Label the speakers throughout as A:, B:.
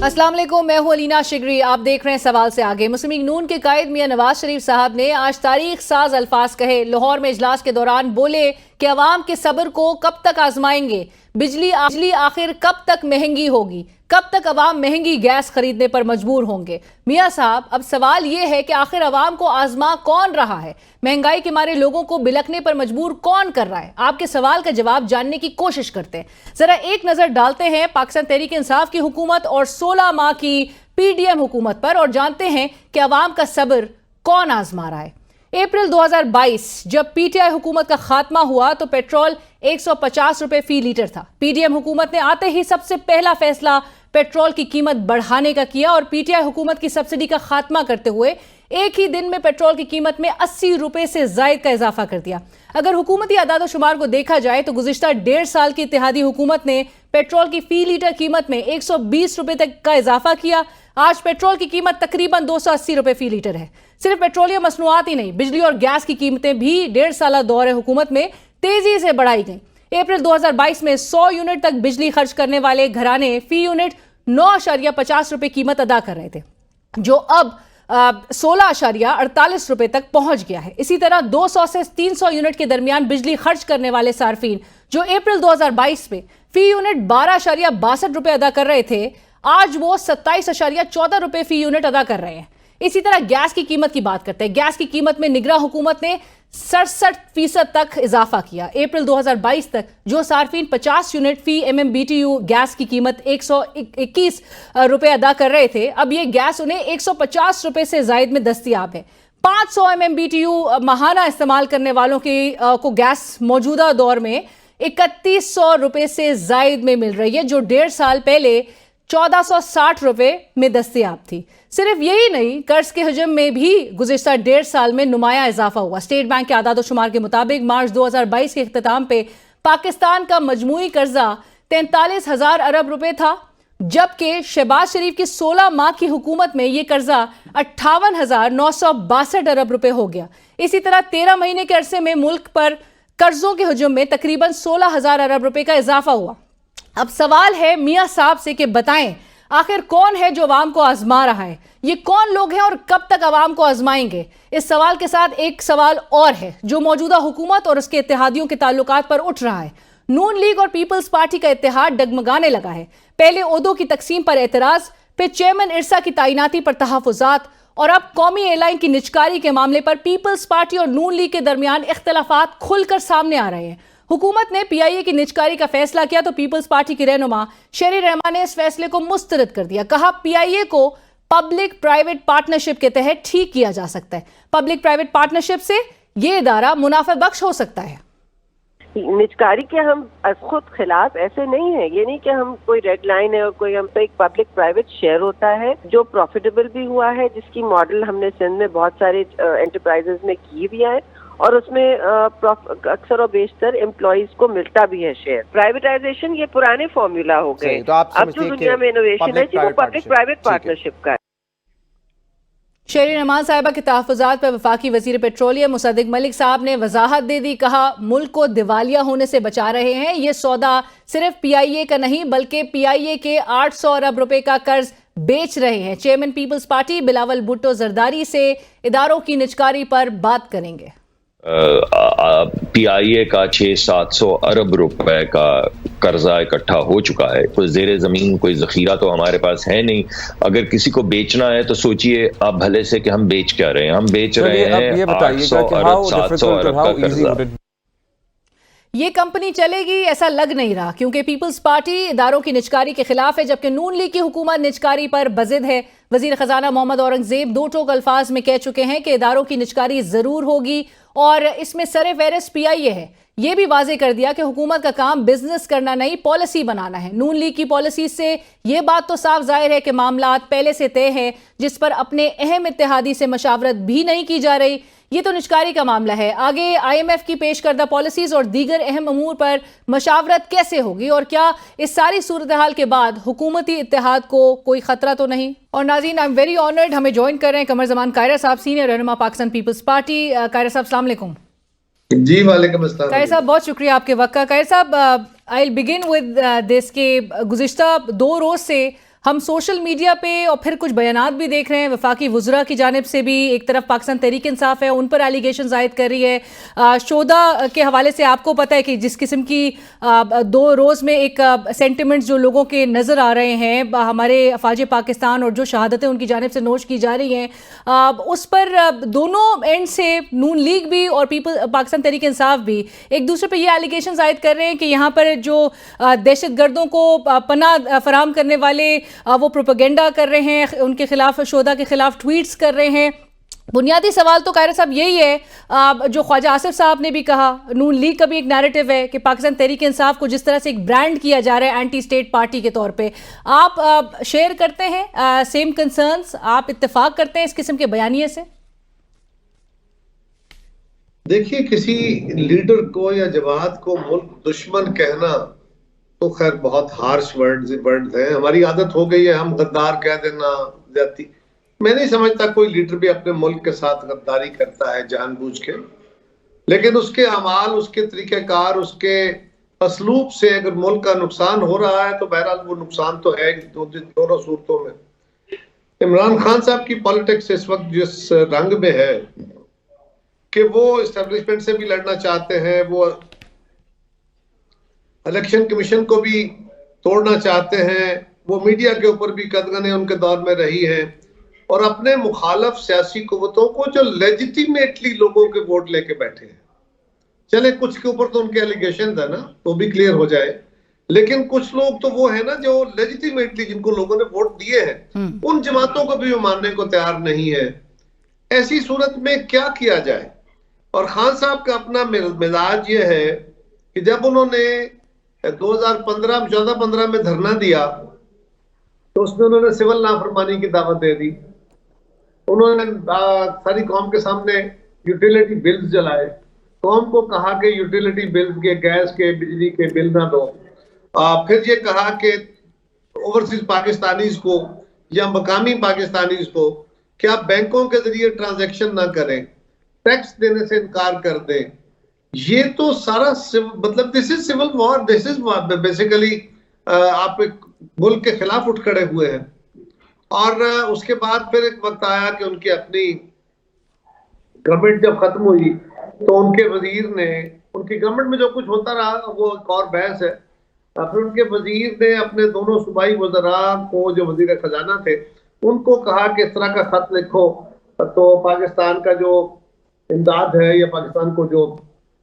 A: अस्सलाम वालेकुम, मैं हूं अलीना शिगरी। आप देख रहे हैं सवाल से आगे। मुस्लिम लीग नून के कायद मियां नवाज शरीफ साहब ने आज तारीख साज अल्फाज कहे। लाहौर में इजलास के दौरान बोले कि अवाम के सब्र को कब तक आजमाएंगे, बिजली आखिर कब तक महंगी होगी, कब तक अवाम महंगी गैस खरीदने पर मजबूर होंगे। मियां साहब, अब सवाल यह है कि आखिर अवाम को आजमा कौन रहा है, महंगाई के मारे लोगों को बिलकने पर मजबूर कौन कर रहा है। आपके सवाल का जवाब जानने की कोशिश करते हैं। जरा एक नजर डालते हैं पाकिस्तान तहरीक इंसाफ की हुकूमत और 16 माह की PDM हुकूमत पर और जानते हैं कि अवाम का सब्र कौन आजमा रहा है। अप्रैल 2022 जब PTI हुकूमत का खात्मा हुआ तो पेट्रोल 150 रुपए फी लीटर था। PDM हुकूमत ने आते ही सबसे पहला फैसला पेट्रोल की कीमत बढ़ाने का किया और PTI हुकूमत की सब्सिडी का खात्मा करते हुए एक ही दिन में पेट्रोल की कीमत में 80 रुपए से जायद का इजाफा कर दिया। अगर हुकूमती आदाद शुमार को देखा जाए तो गुज़िश्ता 1.5 साल की इत्तेहादी हुकूमत ने पेट्रोल की फी लीटर कीमत में 120 रुपए तक का इजाफा किया। आज पेट्रोल की कीमत तकरीबन 280 रुपए फी लीटर है। सिर्फ पेट्रोलियम मसनूआत ही नहीं, बिजली और गैस की कीमतें भी 1.5 साल दौर हुकूमत में तेजी से बढ़ाई गई। अप्रैल 2022 में 100 यूनिट तक बिजली खर्च करने वाले घराने फी यूनिट 9.50 रुपए कीमत अदा कर रहे थे, जो अब 16.48 रुपए तक पहुंच गया है। इसी तरह 200 से 300 यूनिट के दरमियान बिजली खर्च करने वाले सार्फिन जो अप्रैल 2022 में फी यूनिट 12.62 रुपए अदा कर रहे थे, आज वो 27.14 रुपए फी यूनिट अदा कर रहे हैं। इसी तरह गैस की कीमत की बात करते हैं। गैस की कीमत में निगरान हुकूमत ने 67% तक इजाफा किया। अप्रैल 2022 तक जो सार्फिन 50 यूनिट फी MMBTU गैस की कीमत 121 रुपए अदा कर रहे थे, अब ये गैस उन्हें 150 रुपए से जायद में दस्तियाब है। 500 MMBTU माहाना इस्तेमाल करने वालों को गैस मौजूदा दौर में 3100 रुपए से जायद में मिल रही है, जो 1.5 साल पहले 1460 रुपए में दस्तयाब थी। सिर्फ यही नहीं, कर्ज के हजम में भी गुज़िश्ता 1.5 साल में नुमाया इजाफा हुआ। स्टेट बैंक के आदाद शुमार के मुताबिक मार्च 2022 के इख्तिताम पे पाकिस्तान का मजमूई कर्जा 43,000 अरब रुपए था, जबकि शहबाज शरीफ की 16 माह की हुकूमत में यह कर्जा 58,962 अरब रुपए हो गया। इसी तरह 13 महीने के अरसे में मुल्क पर कर्जों के हजम में तकरीबन 16,000 अरब रुपए का इजाफा हुआ। अब सवाल है मियां साहब से कि बताएं आखिर कौन है जो अवाम को आजमा रहा है, ये कौन लोग हैं और कब तक अवाम को आजमाएंगे। इस सवाल के साथ एक सवाल और है जो मौजूदा हुकूमत और उसके इत्तेहादियों के ताल्लुकात पर उठ रहा है। नून लीग और पीपल्स पार्टी का इत्तेहाद डगमगाने लगा है। पहले ओहदों की तकसीम पर एतराज, फिर चेयरमैन इरसा की तैनाती पर तहफुजात और अब कौमी एयरलाइन की निजकारी के मामले पर पीपल्स पार्टी और नून लीग के दरमियान इख्तलाफात खुलकर सामने आ रहे हैं। हुकूमत ने PIA की निजकारी का फैसला किया तो पीपल्स पार्टी की रहनुमा शेरी रहमान ने इस फैसले को मुस्तरद कर दिया। कहा PIA को पब्लिक प्राइवेट पार्टनरशिप के तहत ठीक किया जा सकता है। पब्लिक प्राइवेट पार्टनरशिप से यह इदारा मुनाफा बख्श हो सकता है।
B: निजकारी के हम खुद खिलाफ ऐसे नहीं है, ये नहीं कि हम कोई रेड लाइन है और कोई हम पे एक पब्लिक प्राइवेट शेयर होता है जो प्रॉफिटेबल भी हुआ है, जिसकी मॉडल हमने सिंध में बहुत सारे एंटरप्राइजेज में की भी है और उसमें अक्सर और बेशतर एम्प्लॉइज को मिलता भी है शेयर। प्राइवेटाइजेशन ये पुराने फॉर्मूला हो गए।
C: तो अब
B: जो दुनिया में इनोवेशन है जी वो पब्लिक प्राइवेट पार्टनरशिप का है।
A: शेरी रहमान साहिबा के तहफ़्फ़ुज़ात पर वफाकी वज़ीर पेट्रोलियम मुसद्दिक मलिक साहब ने वजाहत दे दी। कहा मुल्क को दिवालिया होने से बचा रहे हैं। ये सौदा सिर्फ PIA का नहीं बल्कि PIA के 800 अरब रुपए का कर्ज बेच रहे हैं। चेयरमैन पीपल्स पार्टी बिलावल भुट्टो जरदारी से इदारों की निजकारी पर बात करेंगे।
D: PIA का 600-700 अरब रुपए का कर्जा इकट्ठा हो चुका है। कोई जेर जमीन कोई जखीरा तो हमारे पास है नहीं। अगर किसी को बेचना है तो सोचिए आप भले से कि हम बेच क्या रहे हैं। हम बेच रहे हैं 800 अरब 700 अरब का कर्जा।
A: ये कंपनी चलेगी ऐसा लग नहीं रहा, क्योंकि पीपल्स पार्टी इदारों की निजकारी के खिलाफ है, जबकि नून लीग की हुकूमत निजकारी पर बजिद है। वजीर खजाना मोहम्मद औरंगजेब दो टोक अल्फाज में कह चुके हैं कि इदारों की निजकारी जरूर होगी और इसमें सरे फहरिस्त PIA है। यह भी वाजे कर दिया कि हुकूमत का काम बिजनेस करना नहीं, पॉलिसी बनाना है। नून लीग की पॉलिसी से यह बात तो साफ जाहिर है कि मामलात पहले से तय है, जिस पर अपने अहम इत्तेहादी से मशावरत भी नहीं की जा रही। ये तो निजकारी का मामला है। आगे IMF की पेश करदा पॉलिसीज और दीगर अहम अमूर पर मशावरत कैसे होगी और क्या इस सारी सूरत हाल के बाद हुकूमती इत्तेहाद को कोई खतरा तो नहीं। और नाज़रीन, आई एम वेरी ऑनर्ड, हमें ज्वाइन कर रहे हैं कमर जमान कायरा साहब, सीनियर रहनुमा पाकिस्तान पीपल्स पार्टी। कायरा साहब अस्सलाम वालेकुम।
E: जी वालेकुम अस्सलाम।
A: कायरा साहब बहुत शुक्रिया आपके वक्त का। कायरा साहब, I will begin with this के गुज़िश्ता 2 रोज से हम सोशल मीडिया पे और फिर कुछ बयानात भी देख रहे हैं, वफाकी वुज़रा की जानिब से भी एक तरफ पाकिस्तान तहरीक इंसाफ है, उन पर एलिगेशन जायद कर रही है। शोदा के हवाले से आपको पता है कि जिस किस्म की 2 रोज़ में एक सेंटिमेंट्स जो लोगों के नज़र आ रहे हैं, हमारे अफवाज पाकिस्तान और जो शहादतें उनकी जानिब से नोश की जा रही हैं, उस पर दोनों एंड से नून लीग भी और पाकिस्तान तहरीक इंसाफ भी एक दूसरे पर ये एलिगेशन जायद कर रहे हैं कि यहाँ पर जो दहशत गर्दों को पनाह फराहम करने वाले वो प्रोपेगेंडा कर रहे हैं, उनके खिलाफ, शोदा के खिलाफ ट्वीट्स कर रहे हैं। बुनियादी सवाल तो कायरा साहब यही है जो ख्वाजा आसिफ साहब ने भी कहा, नून लीग का भी एक नैरेटिव है कि पाकिस्तान तहरीक इंसाफ को जिस तरह से एक ब्रांड किया जा रहा है एंटी स्टेट पार्टी के तौर पे, आप शेयर करते हैं सेम कंसर्न्स, आप इत्तेफाक करते हैं इस किस्म के बयानिए से?
E: देखिए, किसी लीडर को या जमात को मुल्क दुश्मन कहना तो खैर बहुत हार्श वर्ड्स हैं। हमारी आदत हो गई है हम गद्दार कह देना जाती। मैं नहीं समझता कोई लीडर भी अपने मुल्क के साथ गद्दारी करता है जानबूझ के, लेकिन उसके अमाल, उसके तरीक़ेकार, उसके असलूब से अगर मुल्क का नुकसान हो रहा है तो बहरहाल वो नुकसान तो है दोनों सूरतों में। इमरान खान साहब की पॉलिटिक्स इस वक्त जिस रंग में है कि वो एस्टेब्लिशमेंट से भी लड़ना चाहते हैं, वो इलेक्शन कमीशन को भी तोड़ना चाहते हैं, वो मीडिया के ऊपर भी कदगने उनके दौर में रही है, और अपने मुखालफ सियासी कुव्वतों को जो लेजिटिमेटली लोगों के वोट लेके बैठे हैं, चले कुछ के ऊपर तो उनके एलिगेशन है ना, तो भी क्लियर हो जाए, लेकिन कुछ लोग तो वो है ना जो लेजिटिमेटली जिनको लोगों ने वोट दिए हैं, उन जमातों को भी वो मानने को तैयार नहीं है। ऐसी सूरत में क्या किया जाए? और खान साहब का अपना मिजाज ये है कि जब उन्होंने 2014-15 में धरना दिया तो उसमें उन्होंने सिविल नाफरमानी की दावत दे दी। उन्होंने सारी कौम के सामने यूटिलिटी बिल्स जलाए, कौम को कहा कि यूटिलिटी बिल्स के, गैस के, बिजली के बिल ना दो। फिर ये कहा कि ओवरसीज पाकिस्तानीज को या मकामी पाकिस्तानीज को कि आप बैंकों के जरिए ट्रांजैक्शन ना करें, टैक्स देने से इनकार कर दें। ये तो सारा मतलब this is civil war, this is basically आप एक मुल्क के खिलाफ उठ खड़े हुए हैं। और उसके बाद फिर एक वक्त आया कि उनकी अपनी गवर्नमेंट जब खत्म हुई तो उनके वजीर ने, उनकी गवर्नमेंट में जो कुछ होता रहा वो एक और बहस है, फिर उनके वजीर ने अपने दोनों सूबाई वज़रा को, जो वजीर खजाना थे, उनको कहा कि इस तरह का खत लिखो तो पाकिस्तान का जो इमदाद है या पाकिस्तान को जो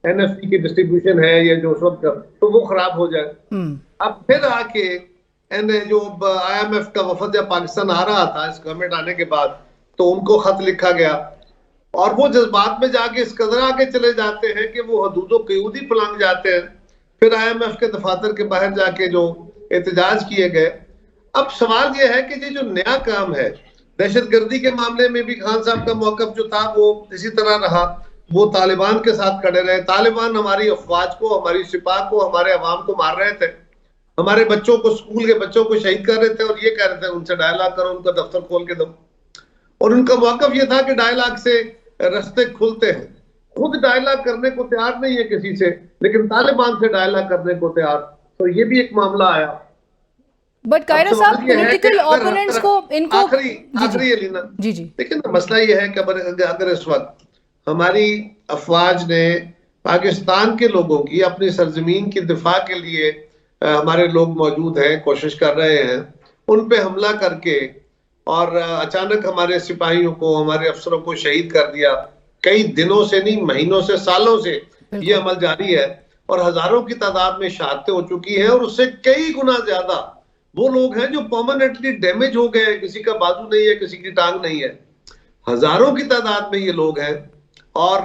E: एनएफसी की डिस्ट्रीब्यूशन है या जो उस वक्त तो वो खराब हो जाए। अब फिर आके जो IMF का वफद जब पाकिस्तान आ रहा था इस गवर्नमेंट आने के बाद, तो उनको खत लिखा गया और वो जज्बात में जाके इस कदर आके चले जाते हैं कि वो हदूदों क़यूदी फलांग जाते हैं। फिर IMF के दफातर के बाहर जाके जो एहतजाज किए गए। अब सवाल ये है कि ये जो नया काम है, दहशतगर्दी के मामले में भी खान साहब का मौक़िफ़ जो था वो इसी तरह रहा, वो तालिबान के साथ खड़े रहे। तालिबान हमारी अफवाज को, हमारी सिपाह को, हमारे अवाम को मार रहे थे, हमारे बच्चों को, स्कूल के बच्चों को शहीद कर रहे थे और ये कह रहे थे उनसे डायलॉग करो, उनका दफ्तर खोल के दो। और उनका मौक़िफ़ ये था कि डायलॉग से रास्ते खुलते हैं। खुद डायलॉग करने को तैयार नहीं है किसी से, लेकिन तालिबान से डायलॉग करने को तैयार। तो ये भी एक मामला आया।
A: बट कायरा साहब, पॉलिटिकल ओपोनेंट्स को इनको
E: आखिरी एलिना
A: जी जी,
E: लेकिन मसला ये है कि अगर इस वक्त हमारी अफवाज ने पाकिस्तान के लोगों की, अपनी सरजमीन की दिफा के लिए हमारे लोग मौजूद हैं, कोशिश कर रहे हैं, उन पे हमला करके और अचानक हमारे सिपाहियों को, हमारे अफसरों को शहीद कर दिया। कई दिनों से नहीं, महीनों से, सालों से ये अमल जारी है और हजारों की तादाद में शहादतें हो चुकी हैं। और उससे कई गुना ज्यादा वो लोग हैं जो परमानेंटली डैमेज हो गए, किसी का बाजू नहीं है, किसी की टांग नहीं है, हजारों की तादाद में ये लोग हैं। और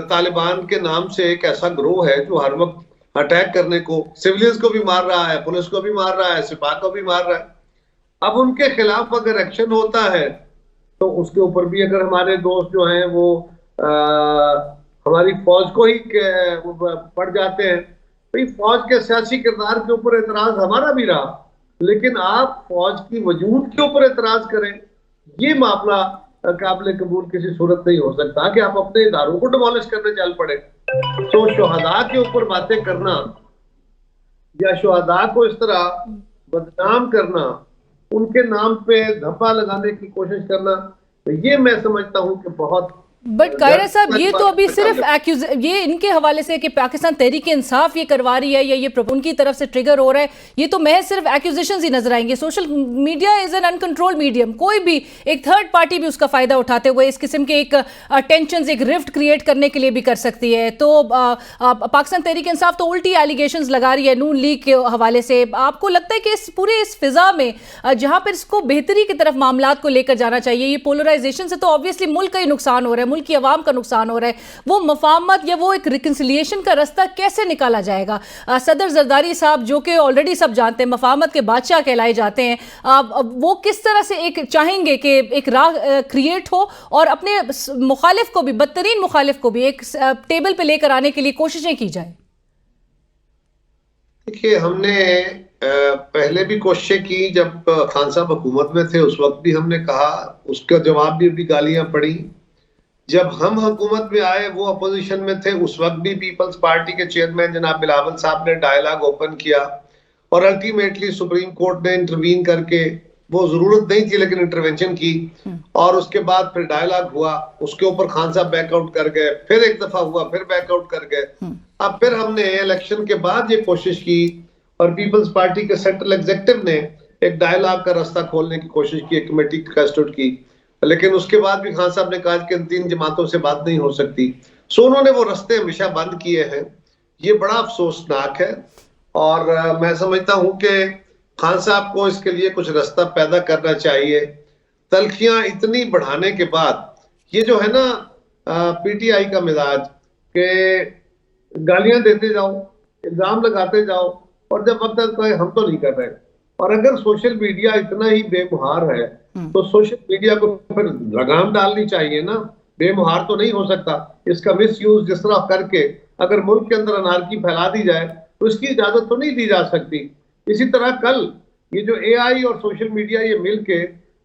E: तालिबान के नाम से एक ऐसा ग्रोह है जो हर वक्त अटैक करने को, सिविलियंस को भी मार रहा है, पुलिस को भी मार रहा है, सिपाह को भी मार रहा है। अब उनके खिलाफ अगर एक्शन होता है तो उसके ऊपर भी अगर हमारे दोस्त जो हैं वो हमारी फौज को ही पड़ जाते हैं। भाई, फौज के सियासी किरदार के ऊपर एतराज हमारा भी रहा, लेकिन आप फौज की वजूद के ऊपर एतराज करें, ये मामला काबिल कबूल किसी सूरत नहीं हो सकता कि आप अपने इदारों को डिमोलिश करने चल पड़े। तो शुहदा के ऊपर बातें करना या शुहदा को इस तरह बदनाम करना, उनके नाम पे धब्बा लगाने की कोशिश करना, तो ये मैं समझता हूं कि बहुत।
A: बट कायरा साहब, ये तो अभी सिर्फ ये इनके हवाले से कि पाकिस्तान तहरीक इंसाफ ये करवा रही है या ये उनकी तरफ से ट्रिगर हो रहा है, ये तो महज सिर्फ एक्यूजेशंस ही नजर आएंगे। Social media is an uncontrolled medium, कोई भी एक थर्ड पार्टी भी उसका फायदा उठाते हुए इस किस्म के एक टेंशन, एक रिफ्ट क्रिएट करने के लिए भी कर सकती है। तो पाकिस्तान तहरीक इंसाफ तो उल्टी एलिगेशंस लगा रही है नून लीग के हवाले से। आपको लगता है कि इस पूरे इस फिजा में जहां पर इसको बेहतरी की तरफ मामलात को लेकर जाना चाहिए, ये पोलराइजेशन से तो ऑब्वियसली मुल्क का ही नुकसान हो रहा है, मुल्क की आवाम का नुकसान हो रहा है, वो मफाहमत या वो एक रिकंसिलिएशन का रास्ता कैसे निकाला जाएगा? सदर जरदारी साहब, जो कि ऑलरेडी सब जानते हैं मफाहमत के बादशाह कहलाए जाते हैं, वो किस तरह से एक चाहेंगे कि एक राह क्रिएट हो और अपने मुखालिफ को भी, बदतरीन मुखालिफ को भी एक टेबल पे लेकर आने के लिए कोशिशें की जाए?
E: देखिए, हमने पहले भी कोशिशें की, जब खान साहब हुकूमत में थे उस वक्त भी हमने कहा, उसका जवाब भी गालियां पड़ी। जब हम हुकूमत में आए, वो अपोजिशन में थे, उस वक्त भी पीपल्स पार्टी के चेयरमैन जनाब बिलावल साहब ने डायलॉग ओपन किया और अल्टीमेटली सुप्रीम कोर्ट ने इंटरवीन करके, वो जरूरत नहीं थी लेकिन इंटरवेंशन की, और उसके बाद फिर डायलॉग हुआ, उसके ऊपर खान साहब बैकआउट कर गए, फिर एक दफा हुआ, फिर बैकआउट कर गए। अब फिर हमने इलेक्शन के बाद ये कोशिश की और पीपल्स पार्टी के सेंट्रल एग्जीक्यूटिव ने एक डायलॉग का रास्ता खोलने की कोशिश की, कमेटी कंस्टिट्यूट की, लेकिन उसके बाद भी खान साहब ने कहा कि इन तीन जमातों से बात नहीं हो सकती। सो उन्होंने वो रास्ते हमेशा बंद किए हैं। ये बड़ा अफसोसनाक है और मैं समझता हूं कि खान साहब को इसके लिए कुछ रास्ता पैदा करना चाहिए। तलखियां इतनी बढ़ाने के बाद ये जो है ना पीटीआई का मिजाज के गालियां देते जाओ, इल्जाम लगाते जाओ, और जब वक्त कहे हम तो नहीं कर रहे। और अगर सोशल मीडिया इतना ही बेमुहार है तो सोशल मीडिया को फिर लगाम डालनी चाहिए ना। बेमुहार तो नहीं हो सकता, इसका मिस यूज जिस तरह करके अगर मुल्क के अंदर अनारकी फैला दी जाए तो इसकी इजाजत तो नहीं दी जा सकती। इसी तरह कल ये जो एआई और सोशल मीडिया ये मिलके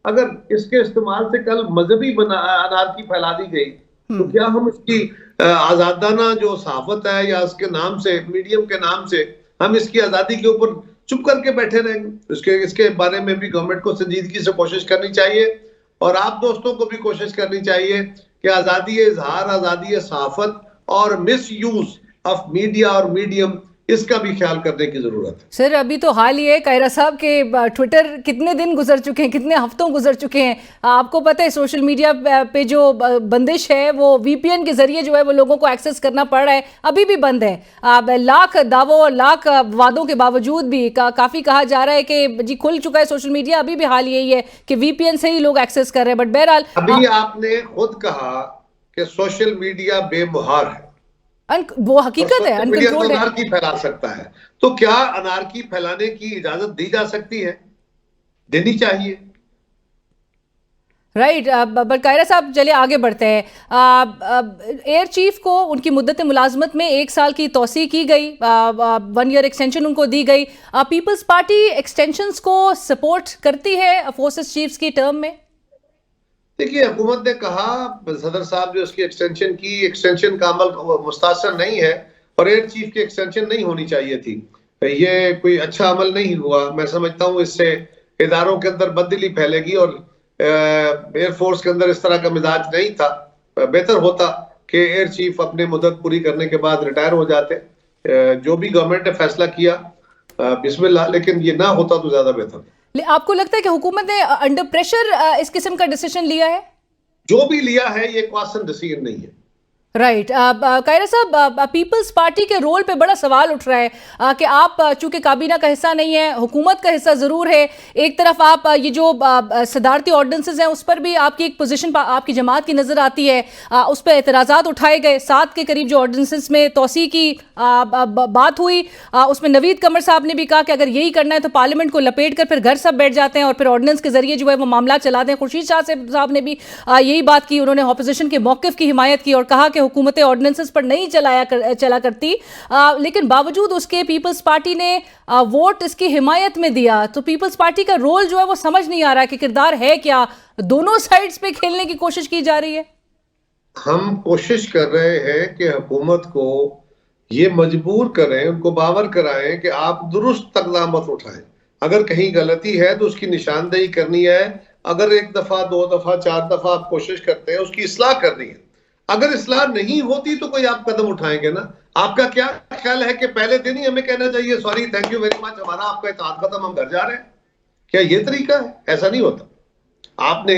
E: अगर इसके इस्तेमाल से कल मजहबी अनारकी फैला दी गई तो क्या हम इसकी आजादाना जो सहाफत है या इसके नाम से, मीडियम के नाम से, हम इसकी आजादी के ऊपर चुप करके बैठे रहेंगे? इसके बारे में भी गवर्नमेंट को संजीदगी से कोशिश करनी चाहिए और आप दोस्तों को भी कोशिश करनी चाहिए कि आजादी इजहार, आजादी सहाफत और मिस यूज ऑफ मीडिया और मीडियम, इसका भी ख्याल करने की जरूरत है।
A: सर, अभी तो हाल ही है कायरा साहब के ट्विटर कितने दिन गुजर चुके हैं, कितने हफ्तों गुजर चुके हैं। आपको पता है सोशल मीडिया पे जो बंदिश है वो वीपीएन के जरिए जो है वो लोगों को एक्सेस करना पड़ रहा है, अभी भी बंद है। लाख दावों और लाख वादों के बावजूद भी काफी कहा जा रहा है कि जी खुल चुका है सोशल मीडिया, अभी भी हाल यही है कि वीपीएन से ही लोग एक्सेस कर रहे हैं। बट बहरहाल
E: अभी आपने खुद कहा कि सोशल मीडिया बेमुहार है,
A: वो हकीकत है, अनकंट्रोल्ड है।
E: अनारकी फैला सकता है, तो क्या अनारकी फैलाने की इजाजत दी जा सकती है? देनी चाहिए।
A: राइट। बट कायरा साहब, चलिए आगे बढ़ते हैं। एयर चीफ को उनकी मुद्दत मुलाजमत में 1 साल की तौसी की गई, 1 ईयर एक्सटेंशन उनको दी गई। पीपल्स पार्टी एक्सटेंशंस को सपोर्ट करती है फोर्सेस चीफ्स की टर्म में?
E: देखिए, हुकूमत ने कहा, सदर साहब जो इसकी एक्सटेंशन की, एक्सटेंशन का अमल मुस्तासर नहीं है और एयर चीफ की एक्सटेंशन नहीं होनी चाहिए थी। ये कोई अच्छा अमल नहीं हुआ। मैं समझता हूँ इससे इदारों के अंदर बददिली फैलेगी और एयरफोर्स के अंदर इस तरह का मिजाज नहीं था। बेहतर होता कि एयर चीफ अपने मुद्दत पूरी करने के बाद रिटायर हो जाते। जो भी गवर्नमेंट ने फैसला किया बिस्मिल्लाह, लेकिन ये ना होता तो ज्यादा बेहतर।
A: आपको लगता है कि हुकूमत ने अंडर प्रेशर इस किस्म का डिसीजन लिया है?
E: जो भी लिया है ये क्वासन डिसीजन नहीं है।
A: राइट। कायरा साहब, पीपल्स पार्टी के रोल पे बड़ा सवाल उठ रहा है कि आप चूंकि काबीना का हिस्सा नहीं है, हुकूमत का हिस्सा ज़रूर है। एक तरफ आप ये जो सदारती ऑर्डिनेंसेस हैं उस पर भी आपकी एक पोजीशन आपकी जमात की नज़र आती है, उस पर एतराज़ात उठाए गए। 7 के करीब जो ऑर्डिनेंसेस में तोसी की बात हुई, उसमें नवीद कमर साहब ने भी कहा कि अगर यही करना है तो पार्लियामेंट को लपेट कर फिर घर सब बैठ जाते हैं और फिर ऑर्डिनेंस के जरिए जो है वो मामला चलाते हैं। खुर्शीद शाह साहब ने भी यही बात की, उन्होंने ऑपोजिशन के मौक़िफ़ की हिमायत की और कहा कि हुकूमतें ऑर्डिनेंसेस पर नहीं चला करती, लेकिन बावजूद उसके पीपल्स पार्टी ने वोट इसकी हिमायत में दिया। तो पीपल्स पार्टी का रोल जो है वो समझ नहीं आ रहा है कि किरदार है क्या, दोनों साइड्स पे खेलने की कोशिश की जा रही है।
E: हम कोशिश कर रहे हैं कि हुकूमत को ये मजबूर करें, उनको बावर कराएं कि आप दुरुस्त इक़दाम उठाएं। अगर कहीं गलती है तो उसकी निशानदेही करनी है। अगर 1 दफा 2 दफा 4 दफा आप कोशिश करते हैं, उसकी इस्लाह करनी है। अगर इस्लाह नहीं होती तो कोई आप कदम उठाएंगे ना। आपका क्या ख्याल है कि पहले दिन ही हमें कहना चाहिए sorry, thank you very much, हमारा आपका इत्तेहाद खत्म, हम घर जा रहे हैं? क्या ये तरीका है? ऐसा नहीं होता। आपने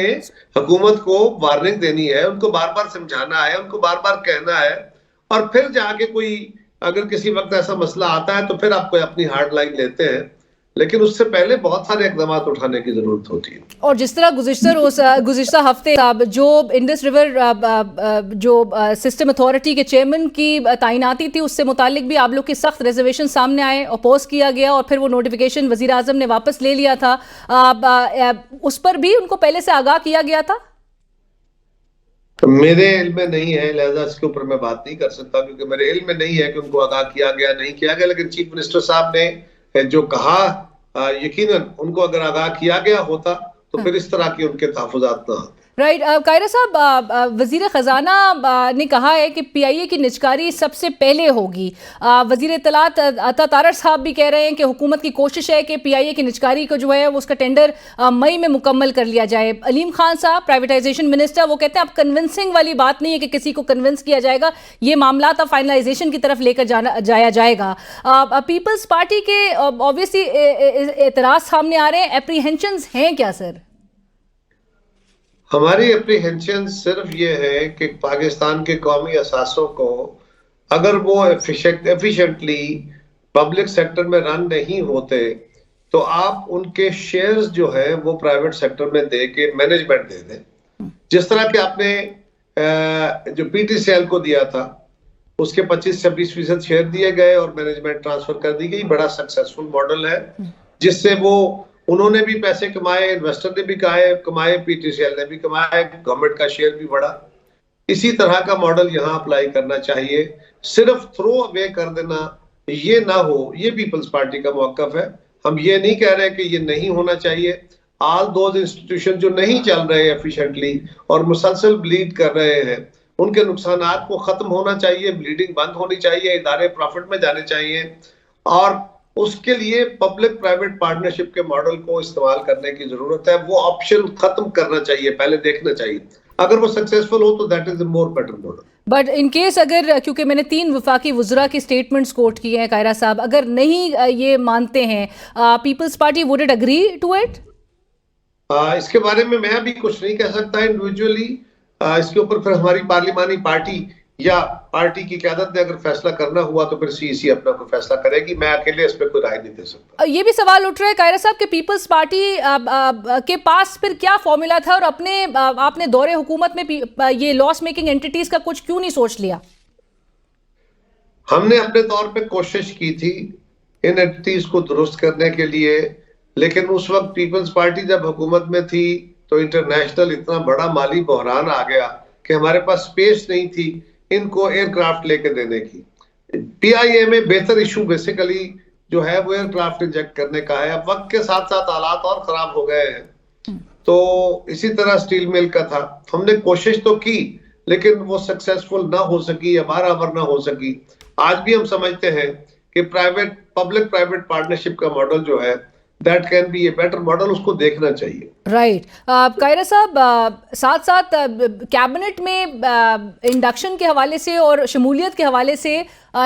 E: हुकूमत को वार्निंग देनी है, उनको बार बार समझाना है, उनको बार बार कहना है, और फिर जाके कोई अगर किसी वक्त ऐसा मसला आता है तो फिर आप कोई अपनी हार्ड लाइन लेते हैं, लेकिन उससे पहले बहुत सारे इकदाम उठाने की जरूरत होती है।
A: और जिस तरह गुज़िश्ता हफ्ते जो इंडस रिवर जो सिस्टम अथॉरिटी के चेयरमैन की तैनाती थी, उससे मुतालिक भी आप लोग के सख्त रिजर्वेशन सामने आए, अपोज किया गया और फिर वो नोटिफिकेशन वज़ीर आज़म ने वापस ले लिया था। उस पर भी उनको पहले से आगाह किया गया था?
E: मेरे इल्म में नहीं है, लिहाजा इसके ऊपर मैं बात नहीं कर सकता, क्योंकि मेरे इल्म में नहीं है कि उनको आगाह किया गया नहीं किया गया। लेकिन चीफ मिनिस्टर साहब ने जो कहा, यकीनन उनको अगर आगाह किया गया होता तो फिर इस तरह के उनके तहफ़्फ़ुज़ात ना आते।
A: राइट। कायरा साहब, वज़ीर ख़जाना ने कहा है कि PIA की निजकारी सबसे पहले होगी। वज़ीर इत्तलात अता तारड़ साहब भी कह रहे हैं कि हुकूमत की कोशिश है कि PIA की निजकारी को जो है वो उसका टेंडर मई में मुकम्मल कर लिया जाए। अलीम खान साहब, प्राइवेटाइजेशन मिनिस्टर, वो कहते हैं अब कन्विंसिंग वाली बात नहीं है कि किसी को कन्विंस किया जाएगा, ये मामला अब फाइनलाइजेशन की तरफ लेकर जाया जाएगा। पीपल्स पार्टी के ऑब्वियसली एतराज़ सामने आ रहे हैं, एप्रीहेंशंस हैं क्या सर?
E: हमारी एप्रीहेंशन सिर्फ ये है कि पाकिस्तान के कौमी असासों को अगर वो एफिशिएंटली पब्लिक सेक्टर में रन नहीं होते तो आप उनके शेयर्स जो है वो प्राइवेट सेक्टर में दे के मैनेजमेंट दे दें। जिस तरह के आपने जो PTCL को दिया था, उसके 25-26% शेयर दिए गए और मैनेजमेंट ट्रांसफर कर दी गई। बड़ा सक्सेसफुल मॉडल है, जिससे वो उन्होंने भी पैसे कमाए, इन्वेस्टर ने भी कमाए, PTCL ने भी कमाए, गवर्नमेंट का शेयर भी बढ़ा। इसी तरह का मॉडल यहाँ अप्लाई करना चाहिए। सिर्फ थ्रो अवे कर देना ये ना हो, ये पीपल्स पार्टी का मौक़िफ़ है। हम ये नहीं कह रहे कि ये नहीं होना चाहिए। ऑल दोज इंस्टीट्यूशन जो नहीं चल रहे एफिशिएंटली और मुसलसल ब्लीड कर रहे हैं, उनके नुकसानात को खत्म होना चाहिए, ब्लीडिंग बंद होनी चाहिए, इदारे प्रॉफिट में जाने चाहिए, और उसके लिए पब्लिक प्राइवेट पार्टनरशिप के मॉडल को इस्तेमाल करने की जरूरत है। वो ऑप्शन खत्म करना चाहिए, पहले देखना चाहिए। अगर वो सक्सेसफुल हो तो that is the more better model.
A: But in case अगर, क्योंकि मैंने 3 वफाकी वुज़रा की स्टेटमेंट्स कोट किए हैं कायरा साहब, अगर नहीं ये मानते हैं, Peoples Party would it agree to it?
E: इसके बारे में मैं अभी कुछ नहीं कह सकता इंडिविजुअली। इसके ऊपर फिर हमारी पार्लिमानी पार्टी या पार्टी की क़यादत ने अगर फैसला करना हुआ तो फिर CEC अपना कोई फैसला करेगी। मैं अकेले इस पर कोई राय नहीं दे सकता।
A: ये भी सवाल उठ रहा है कायरा साहब कि पीपल्स पार्टी के पास फिर क्या फॉर्मूला था और आपने दौरे हुकूमत में ये लॉस मेकिंग एंटिटीज का कुछ क्यों नहीं सोच लिया?
E: हमने अपने तौर पे कोशिश की थी इन एंटिटीज को दुरुस्त करने के लिए, लेकिन उस वक्त पीपल्स पार्टी जब हुकूमत में थी तो इंटरनेशनल इतना बड़ा माली बहरान आ गया कि हमारे पास स्पेस नहीं थी इनको एयरक्राफ्ट लेके देने की। PIA में बेहतर इशू बेसिकली जो है वो एयरक्राफ्ट इंजेक्ट करने का है। अब वक्त के साथ साथ हालात और खराब हो गए हैं। तो इसी तरह स्टील मिल का था, हमने कोशिश तो की लेकिन वो सक्सेसफुल ना हो सकी या बराबर ना हो सकी। आज भी हम समझते हैं कि पब्लिक प्राइवेट पार्टनरशिप का मॉडल जो है that can be a better model, उसको देखना चाहिए।
A: राइट। कायरा साहब, साथ साथ कैबिनेट में इंडक्शन के हवाले से और शमूलियत के हवाले से